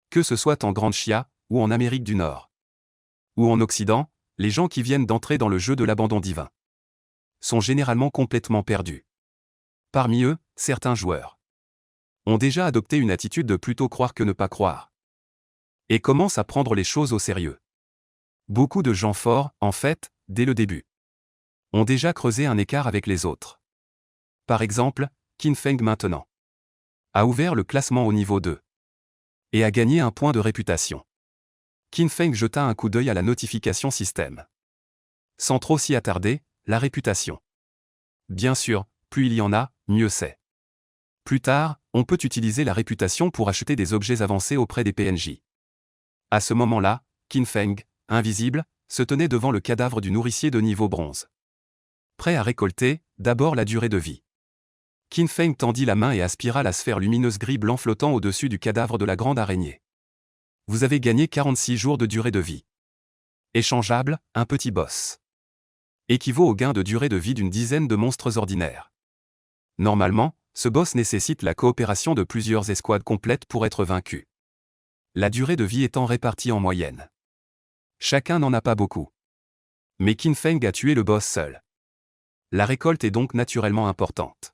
Que ce soit en Grande Chia, ou en Amérique du Nord, ou en Occident, les gens qui viennent d'entrer dans le jeu de l'abandon divin sont généralement complètement perdus. Parmi eux, certains joueurs ont déjà adopté une attitude de plutôt croire que ne pas croire. Et commencent à prendre les choses au sérieux. Beaucoup de gens forts, en fait, dès le début, ont déjà creusé un écart avec les autres. Par exemple, Qin Feng maintenant a ouvert le classement au niveau 2 et a gagné un point de réputation. Qin Feng jeta un coup d'œil à la notification système. Sans trop s'y attarder, la réputation. Bien sûr, plus il y en a, mieux c'est. Plus tard, on peut utiliser la réputation pour acheter des objets avancés auprès des PNJ. À ce moment-là, Qin Feng, invisible, se tenait devant le cadavre du nourricier de niveau bronze. Prêt à récolter, d'abord la durée de vie. Qin Feng tendit la main et aspira la sphère lumineuse gris-blanc flottant au-dessus du cadavre de la grande araignée. Vous avez gagné 46 jours de durée de vie. Échangeable, un petit boss. Équivaut au gain de durée de vie d'une dizaine de monstres ordinaires. Normalement, ce boss nécessite la coopération de plusieurs escouades complètes pour être vaincu. La durée de vie étant répartie en moyenne. Chacun n'en a pas beaucoup. Mais Qin Feng a tué le boss seul. La récolte est donc naturellement importante.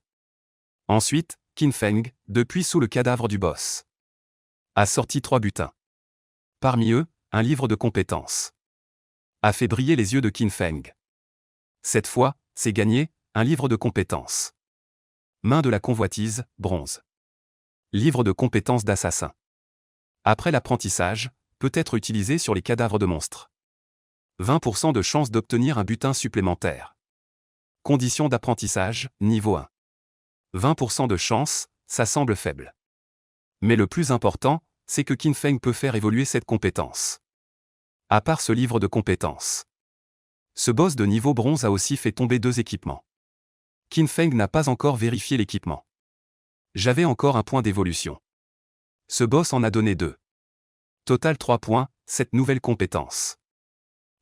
Ensuite, Qin Feng, depuis sous le cadavre du boss, a sorti 3 butins. Parmi eux, un livre de compétences. A fait briller les yeux de Qin Feng. Cette fois, c'est gagné, un livre de compétences. Main de la convoitise, bronze. Livre de compétences d'assassin. Après l'apprentissage, peut être utilisé sur les cadavres de monstres. 20% de chance d'obtenir un butin supplémentaire. Conditions d'apprentissage, niveau 1. 20% de chance, ça semble faible. Mais le plus important, c'est que Qin Feng peut faire évoluer cette compétence. À part ce livre de compétences. Ce boss de niveau bronze a aussi fait tomber 2 équipements. Qin Feng n'a pas encore vérifié l'équipement. J'avais encore un point d'évolution. Ce boss en a donné 2. Total 3 points, cette nouvelle compétence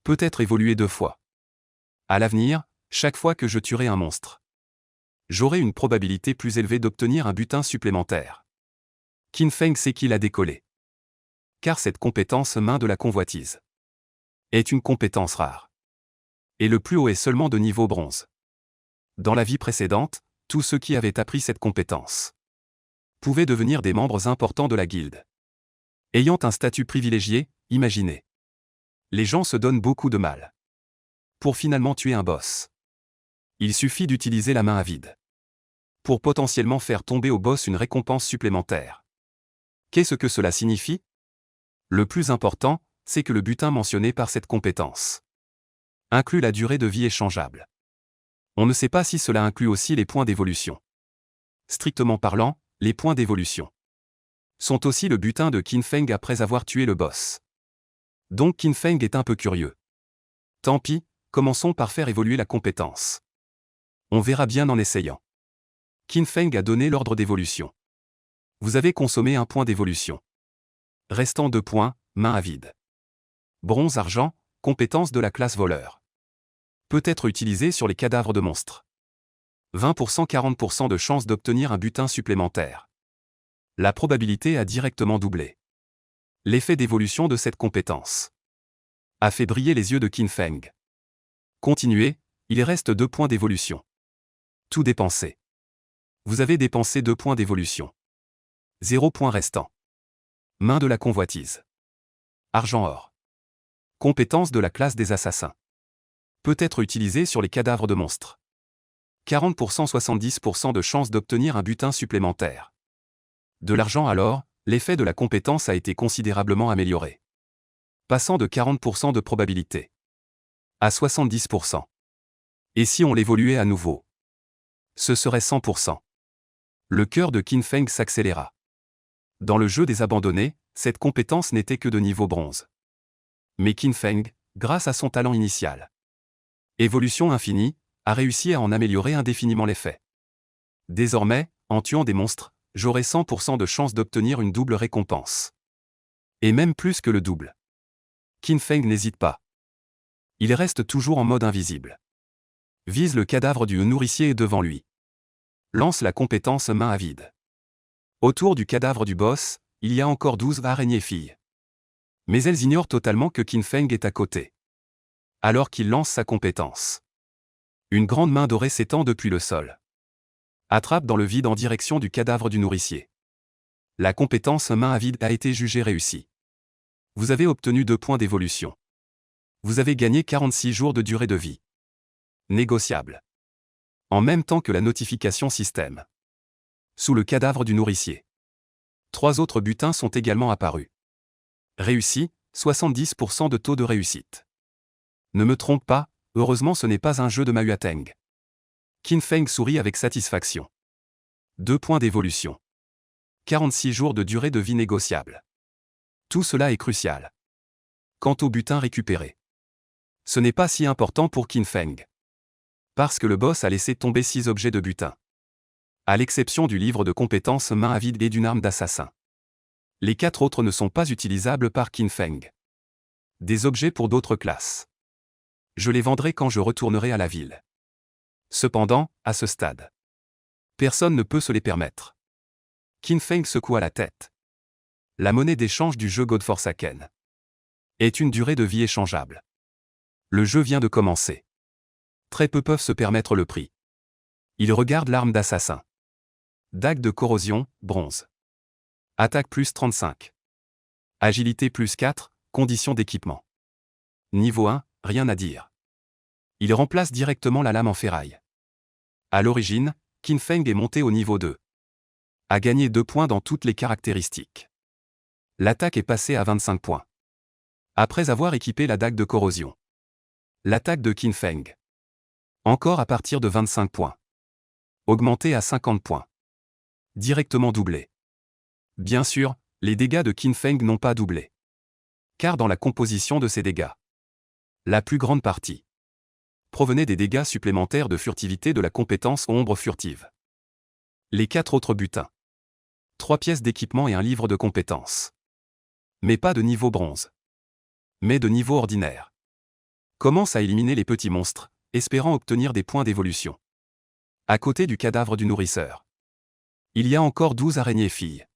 peut être évoluée 2 fois. À l'avenir, chaque fois que je tuerai un monstre, j'aurai une probabilité plus élevée d'obtenir un butin supplémentaire. Qin Feng sait qu'il a décollé. Car cette compétence main de la convoitise est une compétence rare. Et le plus haut est seulement de niveau bronze. Dans la vie précédente, tous ceux qui avaient appris cette compétence pouvaient devenir des membres importants de la guilde. Ayant un statut privilégié, imaginez. Les gens se donnent beaucoup de mal pour finalement tuer un boss. Il suffit d'utiliser la main à vide pour potentiellement faire tomber au boss une récompense supplémentaire. Qu'est-ce que cela signifie? Le plus important, c'est que le butin mentionné par cette compétence inclut la durée de vie échangeable. On ne sait pas si cela inclut aussi les points d'évolution. Strictement parlant, les points d'évolution sont aussi le butin de Qin Feng après avoir tué le boss. Donc Qin Feng est un peu curieux. Tant pis, commençons par faire évoluer la compétence. On verra bien en essayant. Qin Feng a donné l'ordre d'évolution. Vous avez consommé un point d'évolution. Restant 2 points, main à vide. Bronze-argent, compétence de la classe voleur. Peut être utilisé sur les cadavres de monstres. 20%-40% de chance d'obtenir un butin supplémentaire. La probabilité a directement doublé. L'effet d'évolution de cette compétence a fait briller les yeux de Qin Feng. Continuez, il reste 2 points d'évolution. Tout dépensé. Vous avez dépensé 2 points d'évolution. 0 point restant. Main de la convoitise. Argent-or. Compétence de la classe des assassins. Peut être utilisé sur les cadavres de monstres. 40%-70% de chance d'obtenir un butin supplémentaire. De l'argent alors, l'effet de la compétence a été considérablement amélioré. Passant de 40% de probabilité à 70%. Et si on l'évoluait à nouveau? Ce serait 100%. Le cœur de Qin Feng s'accéléra. Dans le jeu des abandonnés, cette compétence n'était que de niveau bronze. Mais Qin Feng, grâce à son talent initial, évolution infinie, a réussi à en améliorer indéfiniment l'effet. Désormais, en tuant des monstres, j'aurai 100% de chance d'obtenir une double récompense. Et même plus que le double. Qin Feng n'hésite pas. Il reste toujours en mode invisible. Vise le cadavre du nourricier devant lui. Lance la compétence main à vide. Autour du cadavre du boss, il y a encore 12 araignées filles. Mais elles ignorent totalement que Qin Feng est à côté. Alors qu'il lance sa compétence. Une grande main dorée s'étend depuis le sol. Attrape dans le vide en direction du cadavre du nourricier. La compétence main à vide a été jugée réussie. Vous avez obtenu 2 points d'évolution. Vous avez gagné 46 jours de durée de vie. Négociable. En même temps que la notification système. Sous le cadavre du nourricier. 3 autres butins sont également apparus. Réussi, 70% de taux de réussite. Ne me trompe pas, heureusement ce n'est pas un jeu de Mahuateng. Qin Feng sourit avec satisfaction. 2 points d'évolution. 46 jours de durée de vie négociable. Tout cela est crucial. Quant au butin récupéré, ce n'est pas si important pour Qin Feng. Parce que le boss a laissé tomber 6 objets de butin. À l'exception du livre de compétences main à vide et d'une arme d'assassin. Les 4 autres ne sont pas utilisables par Qin Feng. Des objets pour d'autres classes. Je les vendrai quand je retournerai à la ville. Cependant, à ce stade, personne ne peut se les permettre. Qin Feng secoua la tête. La monnaie d'échange du jeu Godforsaken est une durée de vie échangeable. Le jeu vient de commencer. Très peu peuvent se permettre le prix. Il regarde l'arme d'assassin. Dague de corrosion, bronze. Attaque plus 35. Agilité plus 4, conditions d'équipement. Niveau 1, rien à dire. Il remplace directement la lame en ferraille. À l'origine, Qin Feng est monté au niveau 2. A gagné 2 points dans toutes les caractéristiques. L'attaque est passée à 25 points. Après avoir équipé la dague de corrosion. L'attaque de Qin Feng. Encore à partir de 25 points. Augmentée à 50 points. Directement doublé. Bien sûr, les dégâts de Qin Feng n'ont pas doublé. Car dans la composition de ces dégâts, la plus grande partie provenait des dégâts supplémentaires de furtivité de la compétence ombre furtive. Les 4 autres butins. 3 pièces d'équipement et un livre de compétences. Mais pas de niveau bronze. Mais de niveau ordinaire. Commence à éliminer les petits monstres, espérant obtenir des points d'évolution. À côté du cadavre du nourrisseur, il y a encore 12 araignées filles.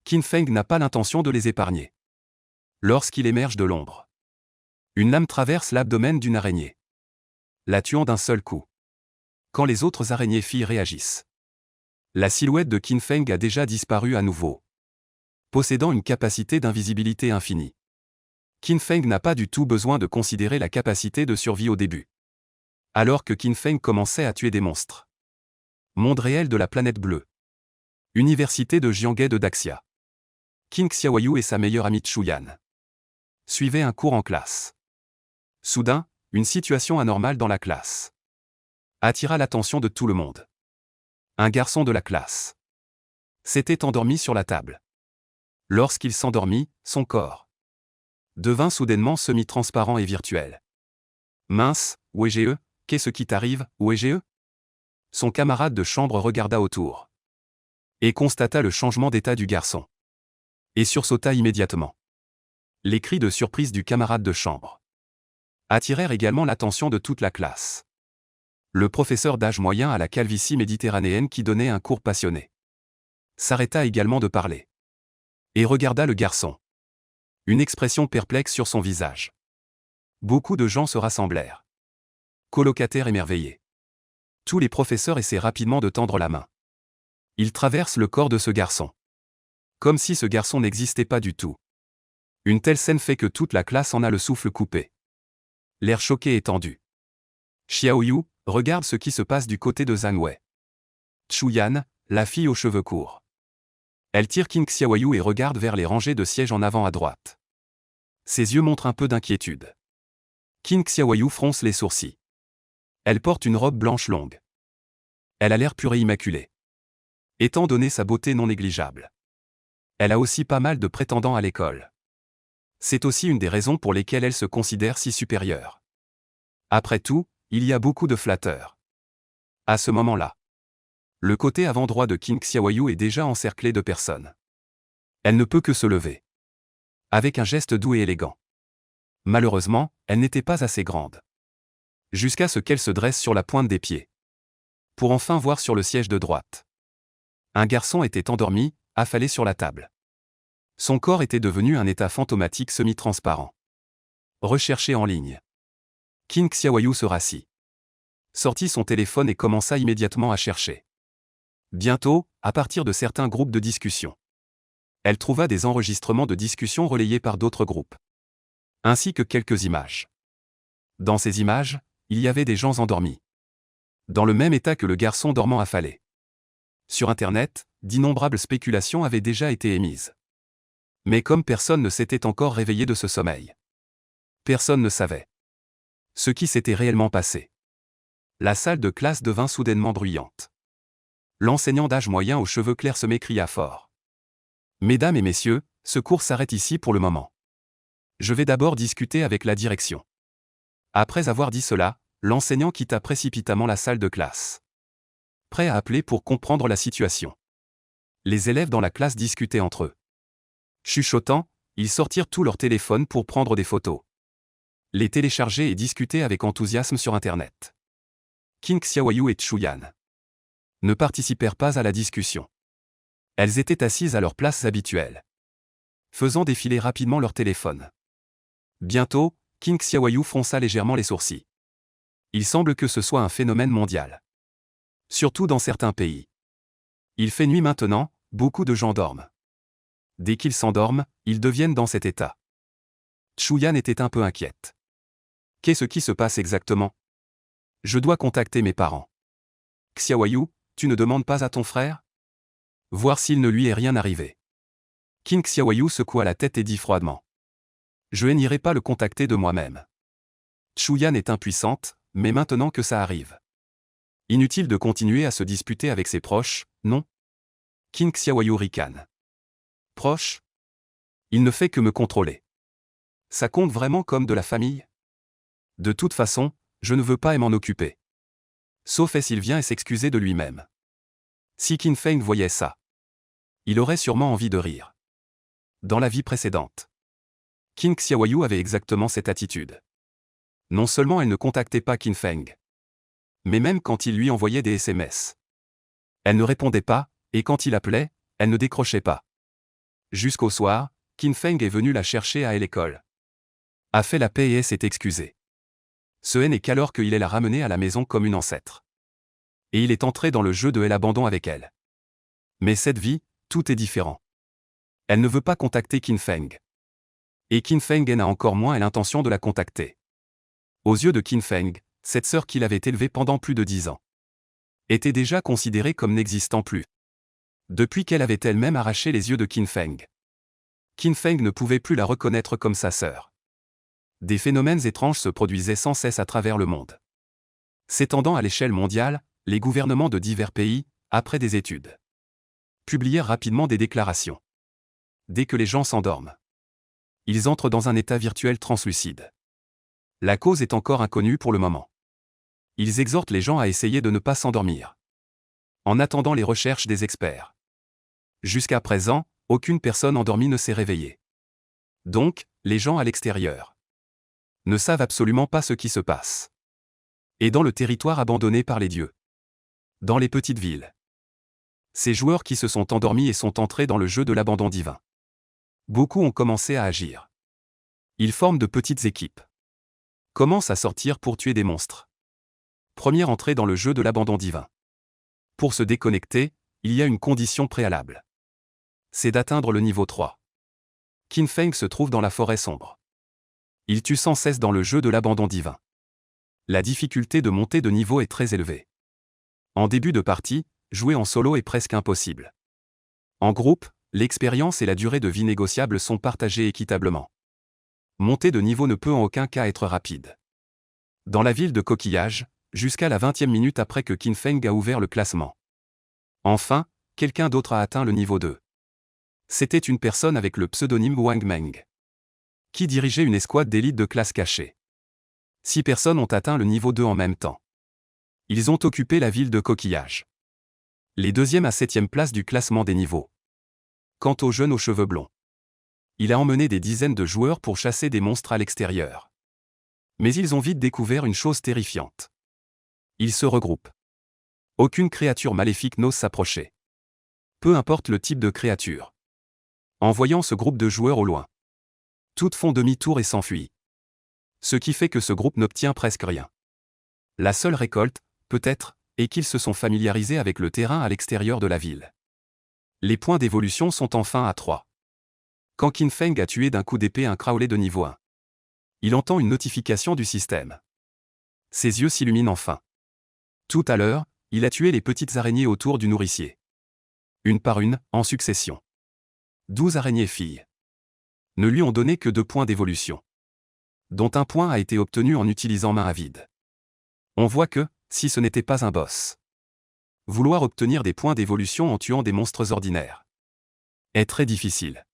Qin Feng n'a pas l'intention de les épargner. Lorsqu'il émerge de l'ombre, une lame traverse l'abdomen d'une araignée, la tuant d'un seul coup. Quand les autres araignées filles réagissent, la silhouette de Qin Feng a déjà disparu à nouveau, possédant une capacité d'invisibilité infinie. Qin Feng n'a pas du tout besoin de considérer la capacité de survie au début. Alors que Qin Feng commençait à tuer des monstres. Monde réel de la planète bleue. Université de Jianghe de Daxia. Qin Xiaoyu et sa meilleure amie Chuyan suivaient un cours en classe. Soudain, une situation anormale dans la classe attira l'attention de tout le monde. Un garçon de la classe s'était endormi sur la table. Lorsqu'il s'endormit, son corps devint soudainement semi-transparent et virtuel. Mince, Wege, qu'est-ce qui t'arrive, Wege? Son camarade de chambre regarda autour et constata le changement d'état du garçon. Et sursauta immédiatement. Les cris de surprise du camarade de chambre attirèrent également l'attention de toute la classe. Le professeur d'âge moyen à la calvitie méditerranéenne qui donnait un cours passionné s'arrêta également de parler et regarda le garçon. Une expression perplexe sur son visage. Beaucoup de gens se rassemblèrent. Colocataires émerveillés. Tous les professeurs essaient rapidement de tendre la main. Ils traversent le corps de ce garçon. Comme si ce garçon n'existait pas du tout. Une telle scène fait que toute la classe en a le souffle coupé. L'air choqué et tendu. Xiaoyu, regarde ce qui se passe du côté de Zhang Wei. Chuyan, la fille aux cheveux courts. Elle tire Qin Xiaoyu et regarde vers les rangées de sièges en avant à droite. Ses yeux montrent un peu d'inquiétude. Qin Xiaoyu fronce les sourcils. Elle porte une robe blanche longue. Elle a l'air pure et immaculée. Étant donné sa beauté non négligeable. Elle a aussi pas mal de prétendants à l'école. C'est aussi une des raisons pour lesquelles elle se considère si supérieure. Après tout, il y a beaucoup de flatteurs. À ce moment-là, le côté avant droit de Qin Xiaoyu est déjà encerclé de personnes. Elle ne peut que se lever. Avec un geste doux et élégant. Malheureusement, elle n'était pas assez grande. Jusqu'à ce qu'elle se dresse sur la pointe des pieds. Pour enfin voir sur le siège de droite. Un garçon était endormi, affalé sur la table. Son corps était devenu un état fantomatique semi-transparent. Recherché en ligne. Qin Xiaoyu se rassit. Sortit son téléphone et commença immédiatement à chercher. Bientôt, à partir de certains groupes de discussion. Elle trouva des enregistrements de discussions relayés par d'autres groupes. Ainsi que quelques images. Dans ces images, il y avait des gens endormis. Dans le même état que le garçon dormant affalé. Sur Internet, d'innombrables spéculations avaient déjà été émises. Mais comme personne ne s'était encore réveillé de ce sommeil. Personne ne savait ce qui s'était réellement passé. La salle de classe devint soudainement bruyante. L'enseignant d'âge moyen aux cheveux clairs se m'écria fort. Mesdames et messieurs, ce cours s'arrête ici pour le moment. Je vais d'abord discuter avec la direction. Après avoir dit cela, l'enseignant quitta précipitamment la salle de classe. Prêt à appeler pour comprendre la situation. Les élèves dans la classe discutaient entre eux. Chuchotant, ils sortirent tous leurs téléphones pour prendre des photos. Les télécharger et discuter avec enthousiasme sur Internet. Qin Xiaoyu et Chuyan ne participèrent pas à la discussion. Elles étaient assises à leurs places habituelles, faisant défiler rapidement leur téléphone. Bientôt, Qin Xiaoyu fronça légèrement les sourcils. Il semble que ce soit un phénomène mondial. Surtout dans certains pays. Il fait nuit maintenant, beaucoup de gens dorment. Dès qu'ils s'endorment, ils deviennent dans cet état. Chuyan était un peu inquiète. Qu'est-ce qui se passe exactement? Je dois contacter mes parents. Xiaoyu, tu ne demandes pas à ton frère? Voir s'il ne lui est rien arrivé. King Xiaoyu secoua la tête et dit froidement. Je n'irai pas le contacter de moi-même. Chuyan est impuissante, mais maintenant que ça arrive. Inutile de continuer à se disputer avec ses proches, non? King Xiaoyu ricane. Proche? Il ne fait que me contrôler. Ça compte vraiment comme de la famille? De toute façon, je ne veux pas m'en occuper. Sauf s'il vient et s'excuser de lui-même. Si Qin Feng voyait ça, il aurait sûrement envie de rire. Dans la vie précédente, King Xiaoyu avait exactement cette attitude. Non seulement elle ne contactait pas Qin Feng, mais même quand il lui envoyait des SMS. Elle ne répondait pas, et quand il appelait, elle ne décrochait pas. Jusqu'au soir, Qin Feng est venu la chercher à l'école. A fait la paix et s'est excusé. Ce n'est qu'alors qu'il l'a ramenée à la maison comme une ancêtre. Et il est entré dans le jeu de l'abandon avec elle. Mais cette vie, tout est différent. Elle ne veut pas contacter Qin Feng. Et Qin Feng n'a encore moins l'intention de la contacter. Aux yeux de Qin Feng, cette sœur qu'il avait élevée pendant plus de 10 ans était déjà considérée comme n'existant plus. Depuis qu'elle avait elle-même arraché les yeux de Qin Feng, Qin Feng ne pouvait plus la reconnaître comme sa sœur. Des phénomènes étranges se produisaient sans cesse à travers le monde. S'étendant à l'échelle mondiale, les gouvernements de divers pays, après des études, publièrent rapidement des déclarations. Dès que les gens s'endorment, ils entrent dans un état virtuel translucide. La cause est encore inconnue pour le moment. Ils exhortent les gens à essayer de ne pas s'endormir, en attendant les recherches des experts. Jusqu'à présent, aucune personne endormie ne s'est réveillée. Donc, les gens à l'extérieur ne savent absolument pas ce qui se passe. Et dans le territoire abandonné par les dieux, dans les petites villes, ces joueurs qui se sont endormis et sont entrés dans le jeu de l'abandon divin. Beaucoup ont commencé à agir. Ils forment de petites équipes. Commencent à sortir pour tuer des monstres. Première entrée dans le jeu de l'abandon divin. Pour se déconnecter, il y a une condition préalable. C'est d'atteindre le niveau 3. Qin Feng se trouve dans la forêt sombre. Il tue sans cesse dans le jeu de l'abandon divin. La difficulté de monter de niveau est très élevée. En début de partie, jouer en solo est presque impossible. En groupe, l'expérience et la durée de vie négociables sont partagées équitablement. Monter de niveau ne peut en aucun cas être rapide. Dans la ville de Coquillage, jusqu'à la 20e minute après que Qin Feng a ouvert le classement. Enfin, quelqu'un d'autre a atteint le niveau 2. C'était une personne avec le pseudonyme Wang Meng, qui dirigeait une escouade d'élite de classe cachée. 6 personnes ont atteint le niveau 2 en même temps. Ils ont occupé la ville de Coquillage. Les 2e à 7e place du classement des niveaux. Quant au jeune aux cheveux blonds, il a emmené des dizaines de joueurs pour chasser des monstres à l'extérieur. Mais ils ont vite découvert une chose terrifiante. Ils se regroupent. Aucune créature maléfique n'ose s'approcher. Peu importe le type de créature. En voyant ce groupe de joueurs au loin, toutes font demi-tour et s'enfuient. Ce qui fait que ce groupe n'obtient presque rien. La seule récolte, peut-être, est qu'ils se sont familiarisés avec le terrain à l'extérieur de la ville. Les points d'évolution sont enfin à 3. Quand Qin Feng a tué d'un coup d'épée un Crowley de niveau 1, il entend une notification du système. Ses yeux s'illuminent enfin. Tout à l'heure, il a tué les petites araignées autour du nourricier. Une par une, en succession. 12 araignées filles. Ne lui ont donné que 2 points d'évolution, dont un point a été obtenu en utilisant main à vide. On voit que, si ce n'était pas un boss, vouloir obtenir des points d'évolution en tuant des monstres ordinaires est très difficile.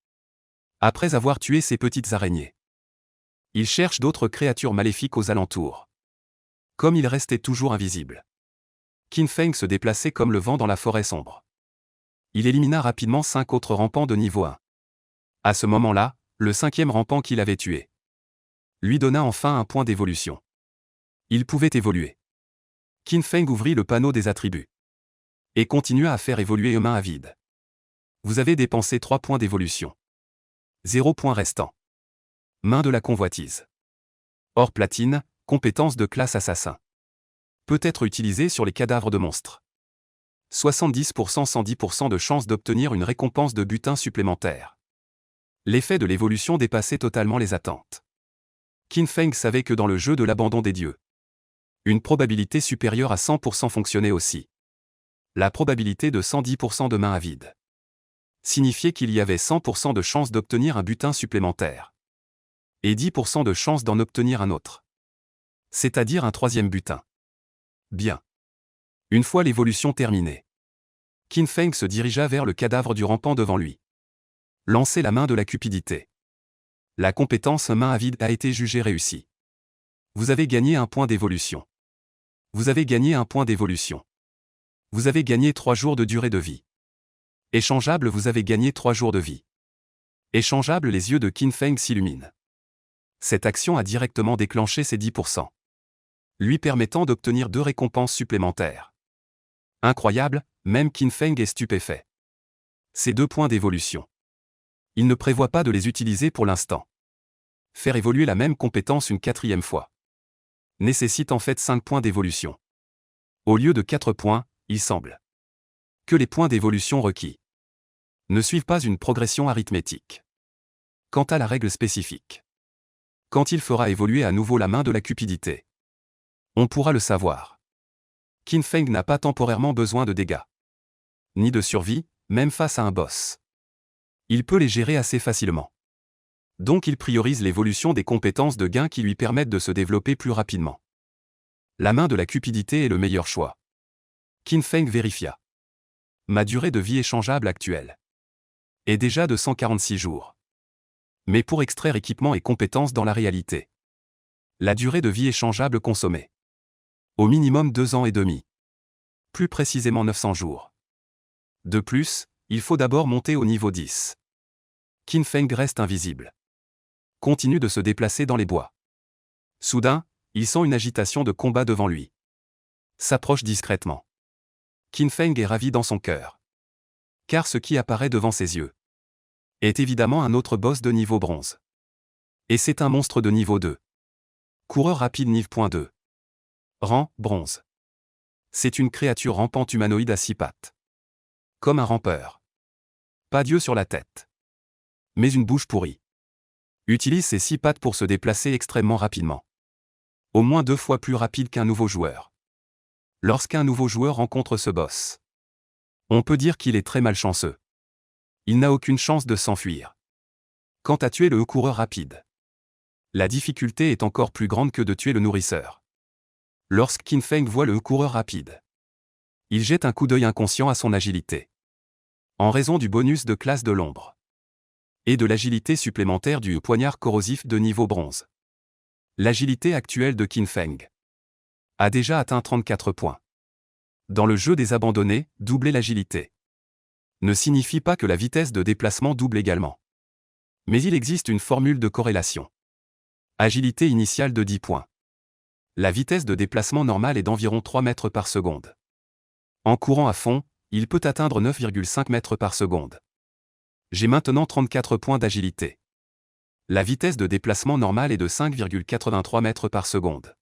Après avoir tué ces petites araignées, il cherche d'autres créatures maléfiques aux alentours. Comme il restait toujours invisible, Qin Feng se déplaçait comme le vent dans la forêt sombre. Il élimina rapidement 5 autres rampants de niveau 1. À ce moment-là, le 5e rampant qu'il avait tué lui donna enfin un point d'évolution. Il pouvait évoluer. Qin Feng ouvrit le panneau des attributs et continua à faire évoluer main à vide. Vous avez dépensé 3 points d'évolution. 0 points restant. Main de la convoitise. Or platine, compétence de classe assassin. Peut être utilisée sur les cadavres de monstres. 70% 110% de chance d'obtenir une récompense de butin supplémentaire. L'effet de l'évolution dépassait totalement les attentes. Qin Feng savait que dans le jeu de l'abandon des dieux, une probabilité supérieure à 100% fonctionnait aussi. La probabilité de 110% de main à vide. signifiait qu'il y avait 100% de chances d'obtenir un butin supplémentaire. Et 10% de chances d'en obtenir un autre. C'est-à-dire un troisième butin. Bien. Une fois l'évolution terminée, Qin Feng se dirigea vers le cadavre du rampant devant lui. Lancer la main de la cupidité. La compétence main avide a été jugée réussie. Vous avez gagné un point d'évolution. Vous avez gagné un point d'évolution. Vous avez gagné 3 jours de durée de vie. Échangeable, vous avez gagné 3 jours de vie. Échangeable, les yeux de Qin Feng s'illuminent. Cette action a directement déclenché ses 10%. Lui permettant d'obtenir 2 récompenses supplémentaires. Incroyable, même Qin Feng est stupéfait. Ces 2 points d'évolution. Il ne prévoit pas de les utiliser pour l'instant. Faire évoluer la même compétence une 4e fois nécessite en fait 5 points d'évolution. Au lieu de 4 points, il semble que les points d'évolution requis ne suivent pas une progression arithmétique. Quant à la règle spécifique, quand il fera évoluer à nouveau la main de la cupidité, on pourra le savoir. Qin Feng n'a pas temporairement besoin de dégâts, ni de survie, même face à un boss. Il peut les gérer assez facilement. Donc il priorise l'évolution des compétences de gain qui lui permettent de se développer plus rapidement. La main de la cupidité est le meilleur choix. Qin Feng vérifia. Ma durée de vie échangeable actuelle est déjà de 146 jours. Mais pour extraire équipement et compétences dans la réalité, la durée de vie échangeable consommée. Au minimum 2 ans et demi. Plus précisément 900 jours. De plus, il faut d'abord monter au niveau 10. Qin Feng reste invisible. Continue de se déplacer dans les bois. Soudain, il sent une agitation de combat devant lui. S'approche discrètement. Qin Feng est ravi dans son cœur. Car ce qui apparaît devant ses yeux est évidemment un autre boss de niveau bronze. Et c'est un monstre de niveau 2. Coureur rapide niveau 2. Rang, bronze. C'est une créature rampante humanoïde à 6 pattes. Comme un rampeur. Pas d'yeux sur la tête. Mais une bouche pourrie. Utilise ses 6 pattes pour se déplacer extrêmement rapidement. Au moins 2 fois plus rapide qu'un nouveau joueur. Lorsqu'un nouveau joueur rencontre ce boss, on peut dire qu'il est très malchanceux. Il n'a aucune chance de s'enfuir. Quant à tuer le coureur rapide, la difficulté est encore plus grande que de tuer le nourrisseur. Lorsque Qin Feng voit le coureur rapide, il jette un coup d'œil inconscient à son agilité. En raison du bonus de classe de l'ombre et de l'agilité supplémentaire du poignard corrosif de niveau bronze. L'agilité actuelle de Qin Feng a déjà atteint 34 points. Dans le jeu des abandonnés, doubler l'agilité ne signifie pas que la vitesse de déplacement double également. Mais il existe une formule de corrélation. Agilité initiale de 10 points. La vitesse de déplacement normale est d'environ 3 mètres par seconde. En courant à fond, il peut atteindre 9,5 mètres par seconde. J'ai maintenant 34 points d'agilité. La vitesse de déplacement normale est de 5,83 mètres par seconde.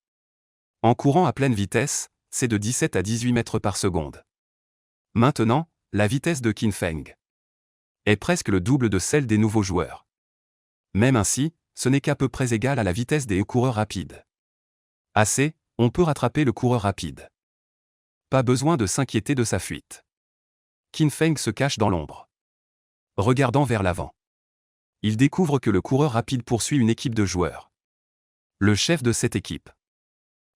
En courant à pleine vitesse, c'est de 17 à 18 mètres par seconde. Maintenant, la vitesse de Qin Feng est presque le double de celle des nouveaux joueurs. Même ainsi, ce n'est qu'à peu près égal à la vitesse des coureurs rapides. Assez, on peut rattraper le coureur rapide. Pas besoin de s'inquiéter de sa fuite. Qin Feng se cache dans l'ombre. Regardant vers l'avant, il découvre que le coureur rapide poursuit une équipe de joueurs. Le chef de cette équipe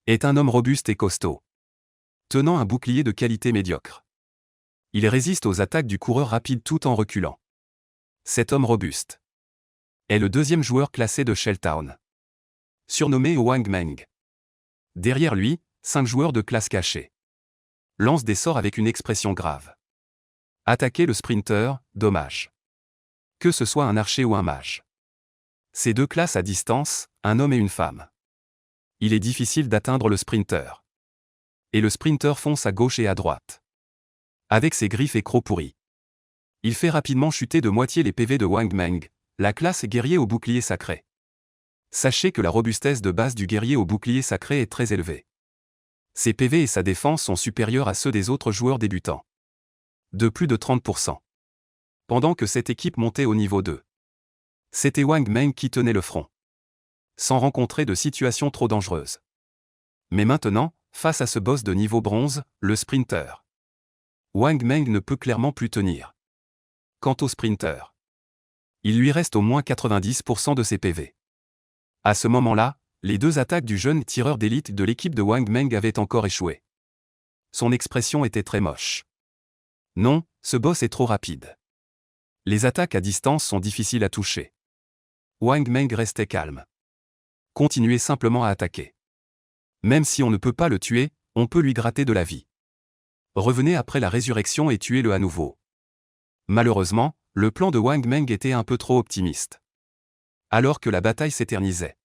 est un homme robuste et costaud, tenant un bouclier de qualité médiocre. Il résiste aux attaques du coureur rapide tout en reculant. Cet homme robuste est le 2e joueur classé de Shelltown, surnommé Wang Meng. Derrière lui, 5 joueurs de classe cachée lancent des sorts avec une expression grave. Attaquer le sprinter, dommage. Que ce soit un archer ou un mage. Ces 2 classes à distance, un homme et une femme. Il est difficile d'atteindre le sprinter. Et le sprinter fonce à gauche et à droite. Avec ses griffes et crocs pourris. Il fait rapidement chuter de moitié les PV de Wang Meng, la classe guerrier au bouclier sacré. Sachez que la robustesse de base du guerrier au bouclier sacré est très élevée. Ses PV et sa défense sont supérieurs à ceux des autres joueurs débutants. De plus de 30%. Pendant que cette équipe montait au niveau 2. C'était Wang Meng qui tenait le front. Sans rencontrer de situation trop dangereuse. Mais maintenant, face à ce boss de niveau bronze, le sprinter, Wang Meng ne peut clairement plus tenir. quant au sprinter. Il lui reste au moins 90% de ses PV. À ce moment-là, les 2 attaques du jeune tireur d'élite de l'équipe de Wang Meng avaient encore échoué. Son expression était très moche. Non, ce boss est trop rapide. Les attaques à distance sont difficiles à toucher. Wang Meng restait calme. Continuez simplement à attaquer. Même si on ne peut pas le tuer, on peut lui gratter de la vie. Revenez après la résurrection et tuez-le à nouveau. Malheureusement, le plan de Wang Meng était un peu trop optimiste. Alors que la bataille s'éternisait,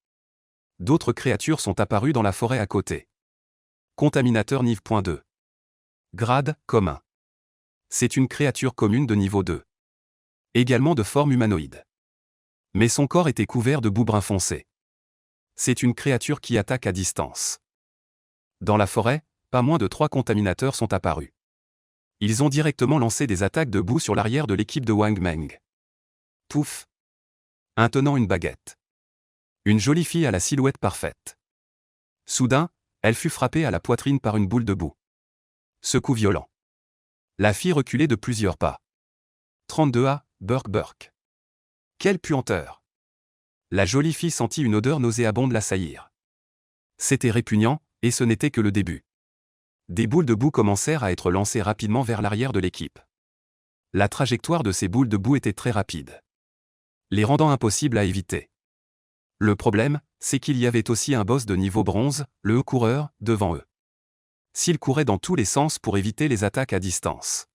d'autres créatures sont apparues dans la forêt à côté. Contaminateur niveau 2. Grade, commun. C'est une créature commune de niveau 2. Également de forme humanoïde. Mais son corps était couvert de boue brun foncé. C'est une créature qui attaque à distance. Dans la forêt, pas moins de 3 contaminateurs sont apparus. Ils ont directement lancé des attaques de boue sur l'arrière de l'équipe de Wang Meng. Pouf! Un tenant une baguette. Une jolie fille à la silhouette parfaite. Soudain, elle fut frappée à la poitrine par une boule de boue. Secou violent. La fille reculait de plusieurs pas. 32A, burk. Quelle puanteur! La jolie fille sentit une odeur nauséabonde l'assaillir. C'était répugnant, et ce n'était que le début. Des boules de boue commencèrent à être lancées rapidement vers l'arrière de l'équipe. La trajectoire de ces boules de boue était très rapide, les rendant impossibles à éviter. Le problème, c'est qu'il y avait aussi un boss de niveau bronze, le coureur, devant eux. S'ils couraient dans tous les sens pour éviter les attaques à distance,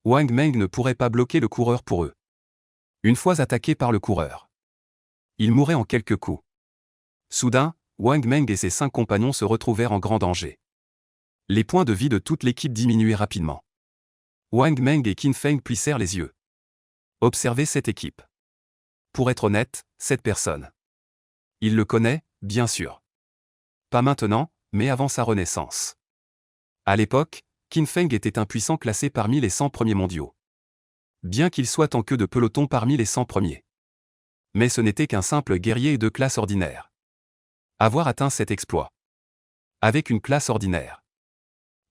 Wang Meng ne pourrait pas bloquer le coureur pour eux. Une fois attaqué par le coureur, il mourrait en quelques coups. Soudain, Wang Meng et ses 5 compagnons se retrouvèrent en grand danger. Les points de vie de toute l'équipe diminuaient rapidement. Wang Meng et Qin Feng plissèrent les yeux. Observez cette équipe. Pour être honnête, cette personne. Il le connaît, bien sûr. Pas maintenant, mais avant sa renaissance. À l'époque, Qin Feng était un puissant classé parmi les 100 premiers mondiaux. Bien qu'il soit en queue de peloton parmi les 100 premiers. Mais ce n'était qu'un simple guerrier de classe ordinaire. Avoir atteint cet exploit, avec une classe ordinaire,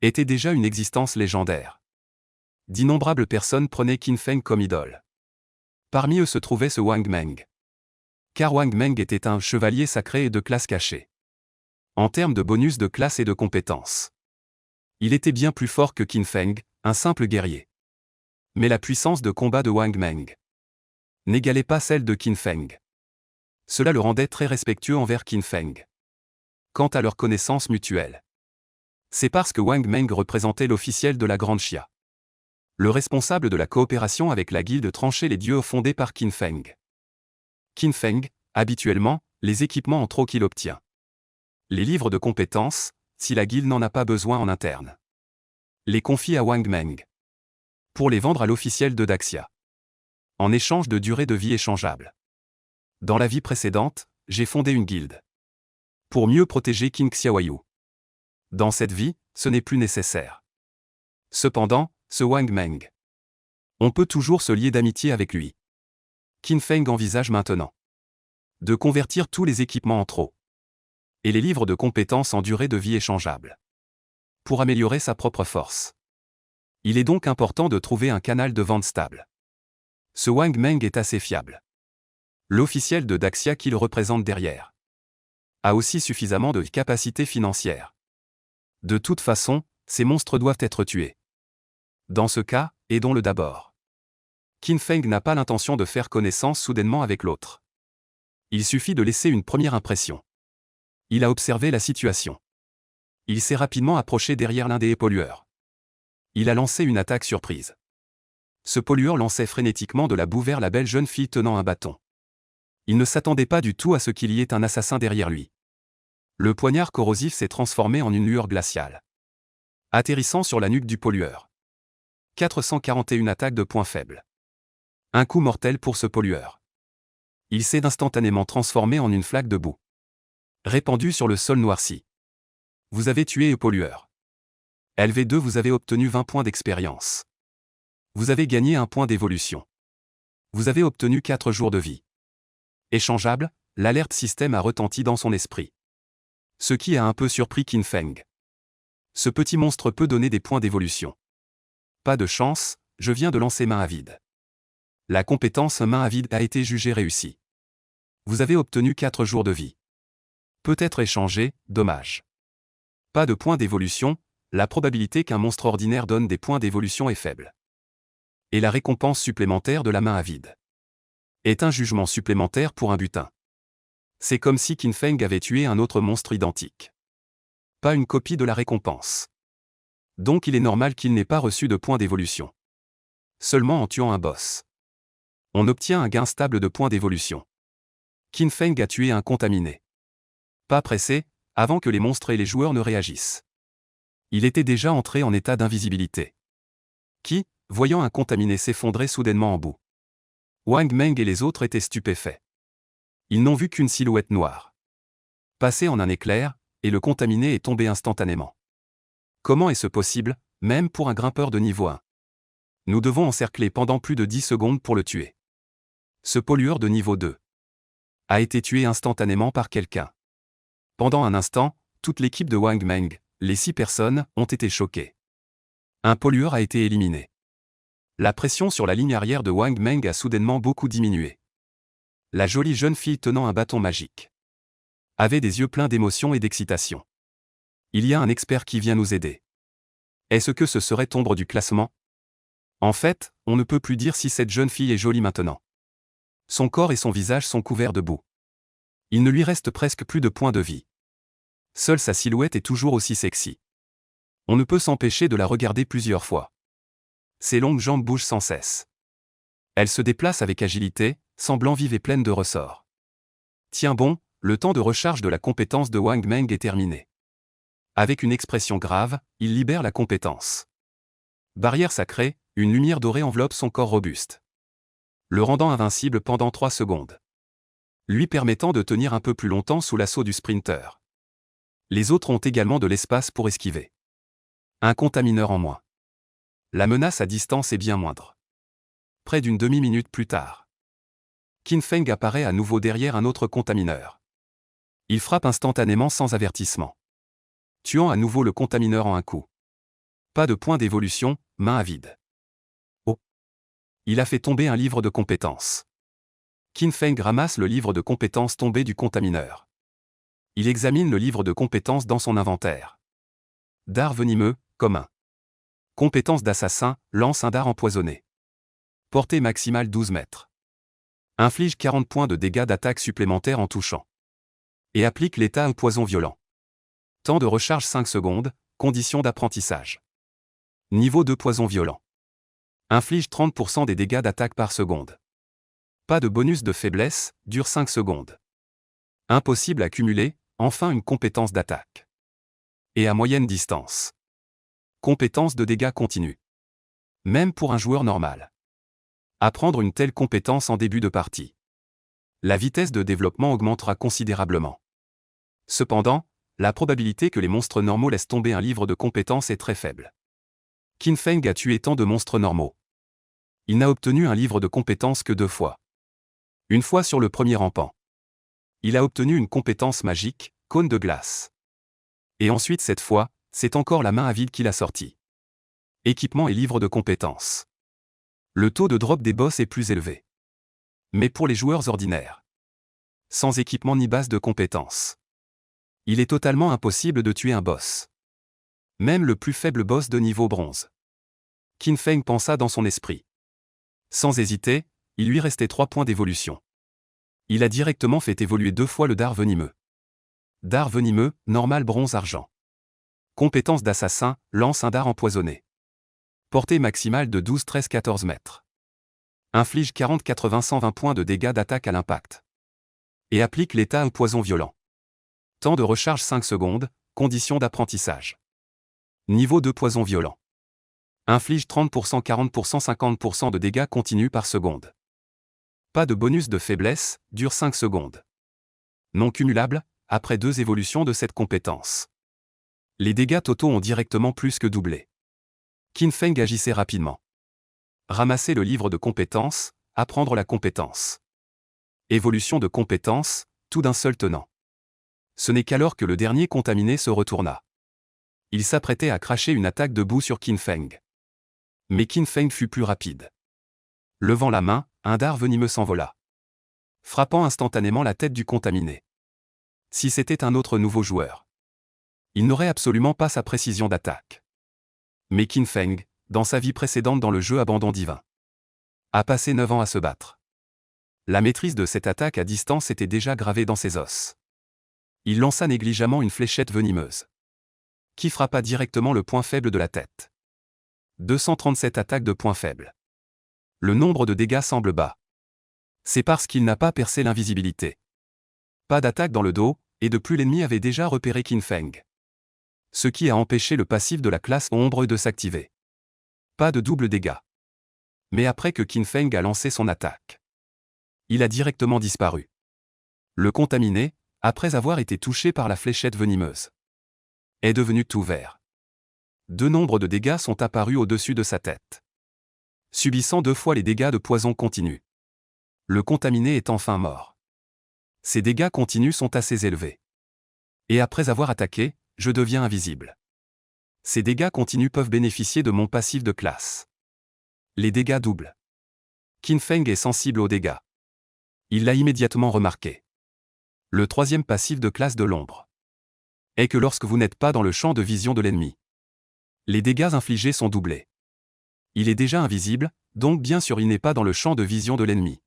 était déjà une existence légendaire. D'innombrables personnes prenaient Qin Feng comme idole. Parmi eux se trouvait ce Wang Meng. Car Wang Meng était un chevalier sacré et de classe cachée. En termes de bonus de classe et de compétences, il était bien plus fort que Qin Feng, un simple guerrier. Mais la puissance de combat de Wang Meng n'égalait pas celle de Qin Feng. Cela le rendait très respectueux envers Qin Feng. Quant à leur connaissance mutuelle, c'est parce que Wang Meng représentait l'officiel de la Grande Chia, le responsable de la coopération avec la guilde tranchée les dieux fondée par Qin Feng. Qin Feng, habituellement, les équipements en trop qu'il obtient. Les livres de compétences, si la guilde n'en a pas besoin en interne, les confie à Wang Meng pour les vendre à l'officiel de Daxia, en échange de durée de vie échangeable. Dans la vie précédente, j'ai fondé une guilde pour mieux protéger King Xiaoyu. Dans cette vie, ce n'est plus nécessaire. Cependant, ce Wang Meng, on peut toujours se lier d'amitié avec lui. Qin Feng envisage maintenant de convertir tous les équipements en trop et les livres de compétences en durée de vie échangeable pour améliorer sa propre force. Il est donc important de trouver un canal de vente stable. Ce Wang Meng est assez fiable. L'officiel de Daxia qui le représente derrière a aussi suffisamment de capacité financière. De toute façon, ces monstres doivent être tués. Dans ce cas, aidons-le d'abord. Qin Feng n'a pas l'intention de faire connaissance soudainement avec l'autre. Il suffit de laisser une première impression. Il a observé la situation. Il s'est rapidement approché derrière l'un des pollueurs. Il a lancé une attaque surprise. Ce pollueur lançait frénétiquement de la boue vers la belle jeune fille tenant un bâton. Il ne s'attendait pas du tout à ce qu'il y ait un assassin derrière lui. Le poignard corrosif s'est transformé en une lueur glaciale, atterrissant sur la nuque du pollueur. 441 attaques de points faibles. Un coup mortel pour ce pollueur. Il s'est instantanément transformé en une flaque de boue, répandue sur le sol noirci. Vous avez tué le pollueur. LV2, vous avez obtenu 20 points d'expérience. Vous avez gagné 1 point d'évolution. Vous avez obtenu 4 jours de vie. Échangeable, l'alerte système a retenti dans son esprit. Ce qui a un peu surpris Qin Feng. Ce petit monstre peut donner des points d'évolution. Pas de chance, je viens de lancer main à vide. La compétence main à vide a été jugée réussie. Vous avez obtenu 4 jours de vie. Peut-être échangé, dommage. Pas de points d'évolution, la probabilité qu'un monstre ordinaire donne des points d'évolution est faible. Et la récompense supplémentaire de la main à vide est un jugement supplémentaire pour un butin. C'est comme si Qin Feng avait tué un autre monstre identique. Pas une copie de la récompense. Donc il est normal qu'il n'ait pas reçu de points d'évolution. Seulement en tuant un boss, on obtient un gain stable de points d'évolution. Qin Feng a tué un contaminé. Pas pressé, avant que les monstres et les joueurs ne réagissent. Il était déjà entré en état d'invisibilité. Qui, voyant un contaminé s'effondrer soudainement en boue. Wang Meng et les autres étaient stupéfaits. Ils n'ont vu qu'une silhouette noire passer en un éclair, et le contaminé est tombé instantanément. Comment est-ce possible, même pour un grimpeur de niveau 1? Nous devons encercler pendant plus de 10 secondes pour le tuer. Ce pollueur de niveau 2 a été tué instantanément par quelqu'un. Pendant un instant, toute l'équipe de Wang Meng, les 6 personnes, ont été choquées. Un pollueur a été éliminé. La pression sur la ligne arrière de Wang Meng a soudainement beaucoup diminué. La jolie jeune fille tenant un bâton magique avait des yeux pleins d'émotion et d'excitation. Il y a un expert qui vient nous aider. Est-ce que ce serait ombre du classement? En fait, on ne peut plus dire si cette jeune fille est jolie maintenant. Son corps et son visage sont couverts de boue. Il ne lui reste presque plus de points de vie. Seule sa silhouette est toujours aussi sexy. On ne peut s'empêcher de la regarder plusieurs fois. Ses longues jambes bougent sans cesse. Elle se déplace avec agilité, semblant vive et pleine de ressorts. Tiens bon, le temps de recharge de la compétence de Wang Meng est terminé. Avec une expression grave, il libère la compétence. Barrière sacrée, une lumière dorée enveloppe son corps robuste, le rendant invincible pendant 3 secondes. Lui permettant de tenir un peu plus longtemps sous l'assaut du sprinter. Les autres ont également de l'espace pour esquiver. Un contamineur en moins. La menace à distance est bien moindre. Près d'une demi-minute plus tard, Qin Feng apparaît à nouveau derrière un autre contamineur. Il frappe instantanément sans avertissement, tuant à nouveau le contamineur en un coup. Pas de point d'évolution, main à vide. Oh! Il a fait tomber un livre de compétences. Qin Feng ramasse le livre de compétences tombé du contamineur. Il examine le livre de compétences dans son inventaire. Dard venimeux, commun. Compétence d'assassin, lance un dard empoisonné. Portée maximale 12 mètres. Inflige 40 points de dégâts d'attaque supplémentaires en touchant. Et applique l'état au poison violent. Temps de recharge 5 secondes, condition d'apprentissage. Niveau 2 poison violent. Inflige 30% des dégâts d'attaque par seconde. Pas de bonus de faiblesse, dure 5 secondes. Impossible à cumuler, enfin une compétence d'attaque. Et à moyenne distance. Compétence de dégâts continu. Même pour un joueur normal. Apprendre une telle compétence en début de partie. La vitesse de développement augmentera considérablement. Cependant, la probabilité que les monstres normaux laissent tomber un livre de compétences est très faible. Qin Feng a tué tant de monstres normaux. Il n'a obtenu un livre de compétences que 2 fois. Une fois sur le premier rampant. Il a obtenu une compétence magique, cône de glace. Et ensuite cette fois, c'est encore la main à vide qu'il a sorti. Équipement et livre de compétences. Le taux de drop des boss est plus élevé. Mais pour les joueurs ordinaires, sans équipement ni base de compétences, il est totalement impossible de tuer un boss. Même le plus faible boss de niveau bronze. Qin Feng pensa dans son esprit. Sans hésiter, il lui restait 3 points d'évolution. Il a directement fait évoluer 2 fois le dard venimeux. Dard venimeux, normal bronze-argent. Compétence d'assassin, lance un dard empoisonné. Portée maximale de 12-13-14 mètres. Inflige 40-80-120 points de dégâts d'attaque à l'impact. Et applique l'état au poison violent. Temps de recharge 5 secondes, condition d'apprentissage. Niveau 2 poison violent. Inflige 30%, 40%, 50% de dégâts continus par seconde. Pas de bonus de faiblesse, dure 5 secondes. Non cumulable, après 2 évolutions de cette compétence. Les dégâts totaux ont directement plus que doublé. Qin Feng agissait rapidement. Ramasser le livre de compétences, apprendre la compétence. Évolution de compétences, tout d'un seul tenant. Ce n'est qu'alors que le dernier contaminé se retourna. Il s'apprêtait à cracher une attaque de boue sur Qin Feng. Mais Qin Feng fut plus rapide. Levant la main, un dard venimeux s'envola, frappant instantanément la tête du contaminé. Si c'était un autre nouveau joueur, il n'aurait absolument pas sa précision d'attaque. Mais Qin Feng, dans sa vie précédente dans le jeu Abandon Divin, a passé 9 ans à se battre. La maîtrise de cette attaque à distance était déjà gravée dans ses os. Il lança négligemment une fléchette venimeuse, qui frappa directement le point faible de la tête. 237 attaques de point faible. Le nombre de dégâts semble bas. C'est parce qu'il n'a pas percé l'invisibilité. Pas d'attaque dans le dos, et de plus l'ennemi avait déjà repéré Qin Feng. Ce qui a empêché le passif de la classe ombre de s'activer. Pas de double dégâts. Mais après que Qin Feng a lancé son attaque, il a directement disparu. Le contaminé, après avoir été touché par la fléchette venimeuse, est devenu tout vert. 2 nombres de dégâts sont apparus au-dessus de sa tête, subissant 2 fois les dégâts de poison continu. Le contaminé est enfin mort. Ces dégâts continus sont assez élevés. Et après avoir attaqué, je deviens invisible. Ces dégâts continus peuvent bénéficier de mon passif de classe. Les dégâts doubles. Qin Feng est sensible aux dégâts. Il l'a immédiatement remarqué. Le 3e passif de classe de l'ombre est que lorsque vous n'êtes pas dans le champ de vision de l'ennemi, les dégâts infligés sont doublés. Il est déjà invisible, donc bien sûr il n'est pas dans le champ de vision de l'ennemi.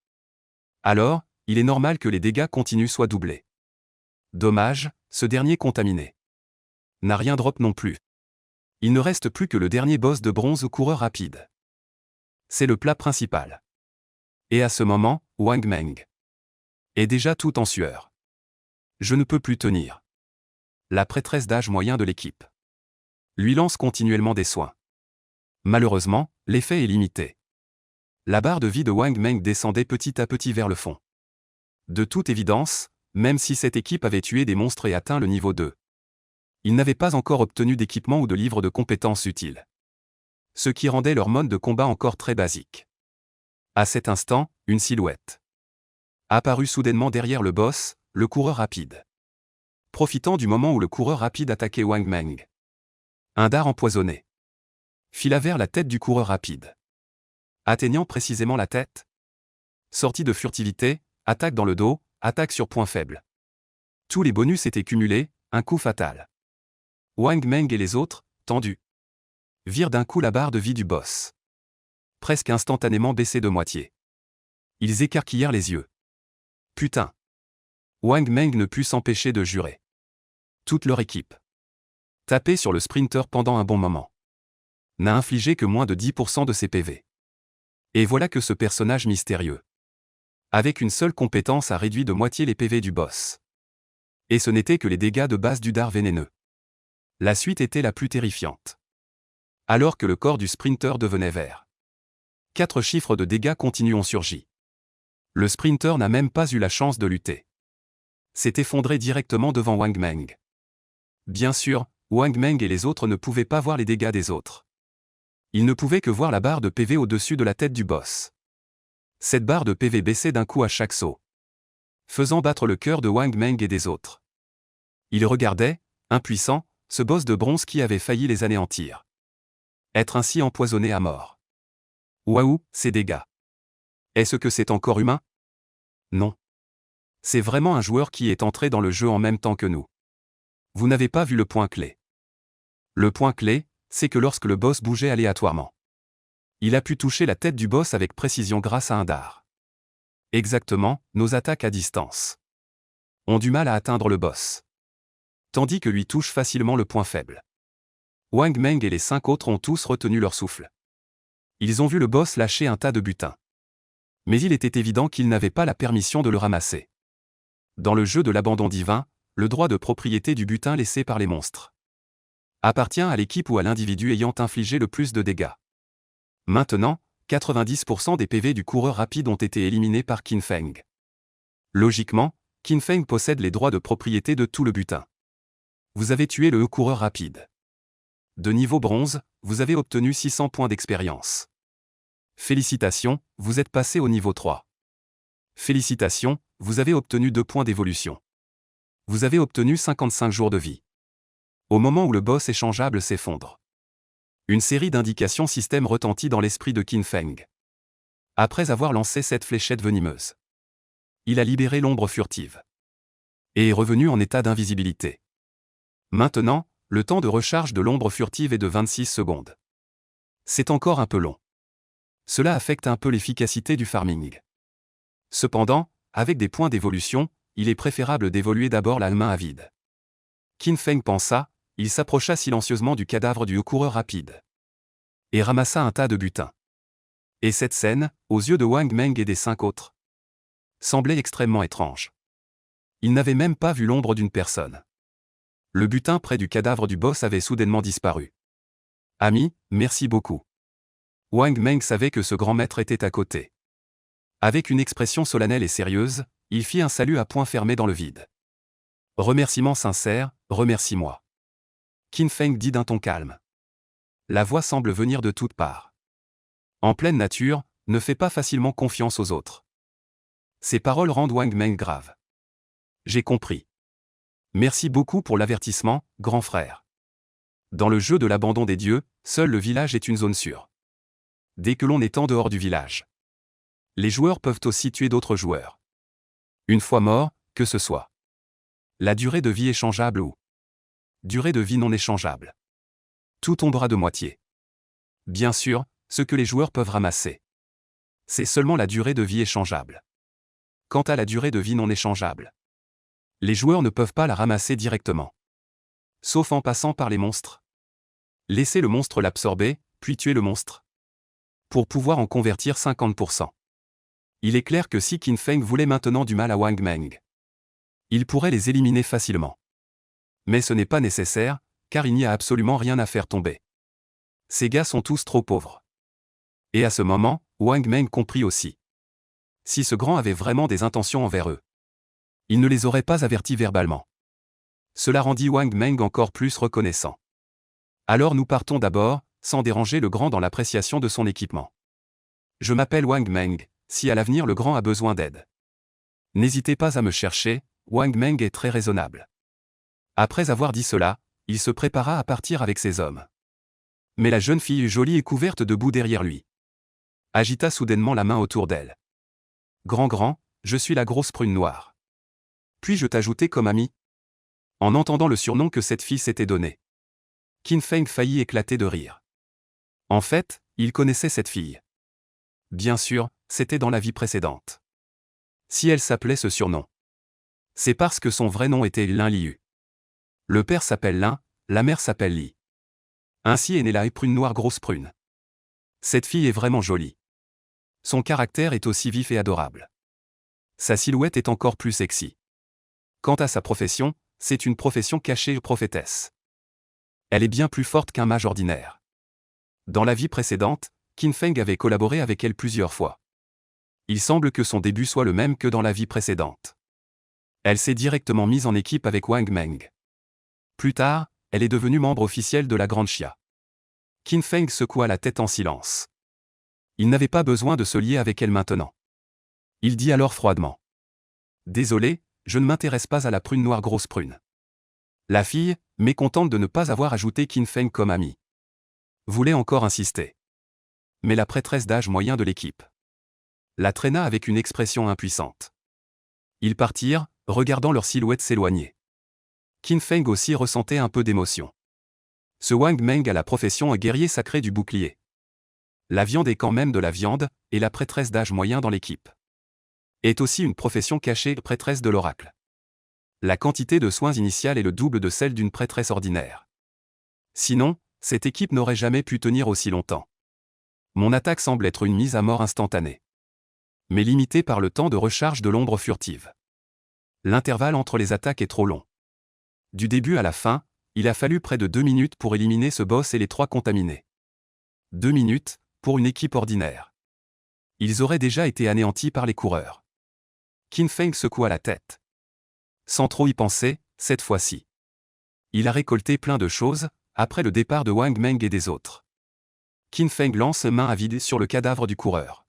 Alors, il est normal que les dégâts continus soient doublés. Dommage, ce dernier contaminé n'a rien drop non plus. Il ne reste plus que le dernier boss de bronze coureur rapide. C'est le plat principal. Et à ce moment, Wang Meng est déjà tout en sueur. Je ne peux plus tenir. La prêtresse d'âge moyen de l'équipe lui lance continuellement des soins. Malheureusement, l'effet est limité. La barre de vie de Wang Meng descendait petit à petit vers le fond. De toute évidence, même si cette équipe avait tué des monstres et atteint le niveau 2, ils n'avaient pas encore obtenu d'équipement ou de livre de compétences utiles. Ce qui rendait leur mode de combat encore très basique. À cet instant, une silhouette apparut soudainement derrière le boss, le coureur rapide. Profitant du moment où le coureur rapide attaquait Wang Meng, un dard empoisonné fila vers la tête du coureur rapide. Atteignant précisément la tête, sortie de furtivité, attaque dans le dos, attaque sur point faible. Tous les bonus étaient cumulés, un coup fatal. Wang Meng et les autres, tendus, virent d'un coup la barre de vie du boss, presque instantanément baissée de moitié. Ils écarquillèrent les yeux. Putain! Wang Meng ne put s'empêcher de jurer. Toute leur équipe, tapée sur le sprinter pendant un bon moment, n'a infligé que moins de 10% de ses PV. Et voilà que ce personnage mystérieux, avec une seule compétence, a réduit de moitié les PV du boss. Et ce n'était que les dégâts de base du dard vénéneux. La suite était la plus terrifiante. Alors que le corps du sprinter devenait vert, 4 chiffres de dégâts continus ont surgi. Le sprinter n'a même pas eu la chance de lutter. S'est effondré directement devant Wang Meng. Bien sûr, Wang Meng et les autres ne pouvaient pas voir les dégâts des autres. Ils ne pouvaient que voir la barre de PV au-dessus de la tête du boss. Cette barre de PV baissait d'un coup à chaque saut, faisant battre le cœur de Wang Meng et des autres. Ils regardaient, impuissants, ce boss de bronze qui avait failli les anéantir. Être ainsi empoisonné à mort. Waouh, ces dégâts. Est-ce que c'est encore humain? Non. C'est vraiment un joueur qui est entré dans le jeu en même temps que nous. Vous n'avez pas vu le point clé. Le point clé, c'est que lorsque le boss bougeait aléatoirement, il a pu toucher la tête du boss avec précision grâce à un dard. Exactement, nos attaques à distance ont du mal à atteindre le boss, tandis que lui touche facilement le point faible. Wang Meng et les 5 autres ont tous retenu leur souffle. Ils ont vu le boss lâcher un tas de butin. Mais il était évident qu'il n'avait pas la permission de le ramasser. Dans le jeu de l'abandon divin, le droit de propriété du butin laissé par les monstres appartient à l'équipe ou à l'individu ayant infligé le plus de dégâts. Maintenant, 90% des PV du coureur rapide ont été éliminés par Qin Feng. Logiquement, Qin Feng possède les droits de propriété de tout le butin. Vous avez tué le coureur rapide. De niveau bronze, vous avez obtenu 600 points d'expérience. Félicitations, vous êtes passé au niveau 3. Félicitations, vous avez obtenu 2 points d'évolution. Vous avez obtenu 55 jours de vie. Au moment où le boss échangeable s'effondre, une série d'indications système retentit dans l'esprit de Qin Feng. Après avoir lancé cette fléchette venimeuse, il a libéré l'ombre furtive et est revenu en état d'invisibilité. Maintenant, le temps de recharge de l'ombre furtive est de 26 secondes. C'est encore un peu long. Cela affecte un peu l'efficacité du farming. Cependant, avec des points d'évolution, il est préférable d'évoluer d'abord la main à vide. Qin Feng pensa, il s'approcha silencieusement du cadavre du coureur rapide et ramassa un tas de butin. Et cette scène, aux yeux de Wang Meng et des 5 autres, semblait extrêmement étrange. Ils n'avaient même pas vu l'ombre d'une personne. Le butin près du cadavre du boss avait soudainement disparu. Ami, merci beaucoup. Wang Meng savait que ce grand maître était à côté. Avec une expression solennelle et sérieuse, il fit un salut à poing fermé dans le vide. Remerciement sincère, remercie-moi. Qin Feng dit d'un ton calme. La voix semble venir de toutes parts. En pleine nature, ne fais pas facilement confiance aux autres. Ces paroles rendent Wang Meng grave. J'ai compris. Merci beaucoup pour l'avertissement, grand frère. Dans le jeu de l'abandon des dieux, seul le village est une zone sûre. Dès que l'on est en dehors du village, les joueurs peuvent aussi tuer d'autres joueurs. Une fois mort, que ce soit la durée de vie échangeable ou durée de vie non échangeable. Tout tombera de moitié. Bien sûr, ce que les joueurs peuvent ramasser, c'est seulement la durée de vie échangeable. Quant à la durée de vie non échangeable, les joueurs ne peuvent pas la ramasser directement. Sauf en passant par les monstres. Laissez le monstre l'absorber, puis tuer le monstre, pour pouvoir en convertir 50%. Il est clair que si Qin Feng voulait maintenant du mal à Wang Meng, il pourrait les éliminer facilement. Mais ce n'est pas nécessaire, car il n'y a absolument rien à faire tomber. Ces gars sont tous trop pauvres. Et à ce moment, Wang Meng comprit aussi. Si ce grand avait vraiment des intentions envers eux, il ne les aurait pas avertis verbalement. Cela rendit Wang Meng encore plus reconnaissant. Alors nous partons d'abord, sans déranger le grand dans l'appréciation de son équipement. Je m'appelle Wang Meng, si à l'avenir le grand a besoin d'aide, n'hésitez pas à me chercher, Wang Meng est très raisonnable. Après avoir dit cela, il se prépara à partir avec ses hommes. Mais la jeune fille jolie et couverte debout derrière lui agita soudainement la main autour d'elle. Grand, je suis la grosse prune noire. Puis-je t'ajouter comme ami? En entendant le surnom que cette fille s'était donné, Qin Feng faillit éclater de rire. En fait, il connaissait cette fille. Bien sûr, c'était dans la vie précédente. Si elle s'appelait ce surnom, c'est parce que son vrai nom était Lin Liu. Le père s'appelle Lin, la mère s'appelle Li. Ainsi est née la prune noire grosse prune. Cette fille est vraiment jolie. Son caractère est aussi vif et adorable. Sa silhouette est encore plus sexy. Quant à sa profession, c'est une profession cachée prophétesse. Elle est bien plus forte qu'un mage ordinaire. Dans la vie précédente, Qin Feng avait collaboré avec elle plusieurs fois. Il semble que son début soit le même que dans la vie précédente. Elle s'est directement mise en équipe avec Wang Meng. Plus tard, elle est devenue membre officielle de la Grande Chia. Qin Feng secoua la tête en silence. Il n'avait pas besoin de se lier avec elle maintenant. Il dit alors froidement. Désolé, je ne m'intéresse pas à la prune noire grosse prune. La fille, mécontente de ne pas avoir ajouté Qin Feng comme ami, voulait encore insister. Mais la prêtresse d'âge moyen de l'équipe la traîna avec une expression impuissante. Ils partirent, regardant leur silhouette s'éloigner. Qin Feng aussi ressentait un peu d'émotion. Ce Wang Meng a la profession un guerrier sacré du bouclier. La viande est quand même de la viande, et la prêtresse d'âge moyen dans l'équipe est aussi une profession cachée, prêtresse de l'oracle. La quantité de soins initiales est le double de celle d'une prêtresse ordinaire. Sinon, cette équipe n'aurait jamais pu tenir aussi longtemps. Mon attaque semble être une mise à mort instantanée, mais limitée par le temps de recharge de l'ombre furtive. L'intervalle entre les attaques est trop long. Du début à la fin, il a fallu près de 2 minutes pour éliminer ce boss et les 3 contaminés. 2 minutes, pour une équipe ordinaire. Ils auraient déjà été anéantis par les coureurs. Qin Feng secoua la tête. Sans trop y penser, cette fois-ci, il a récolté plein de choses, après le départ de Wang Meng et des autres. Qin Feng lance main à vide sur le cadavre du coureur.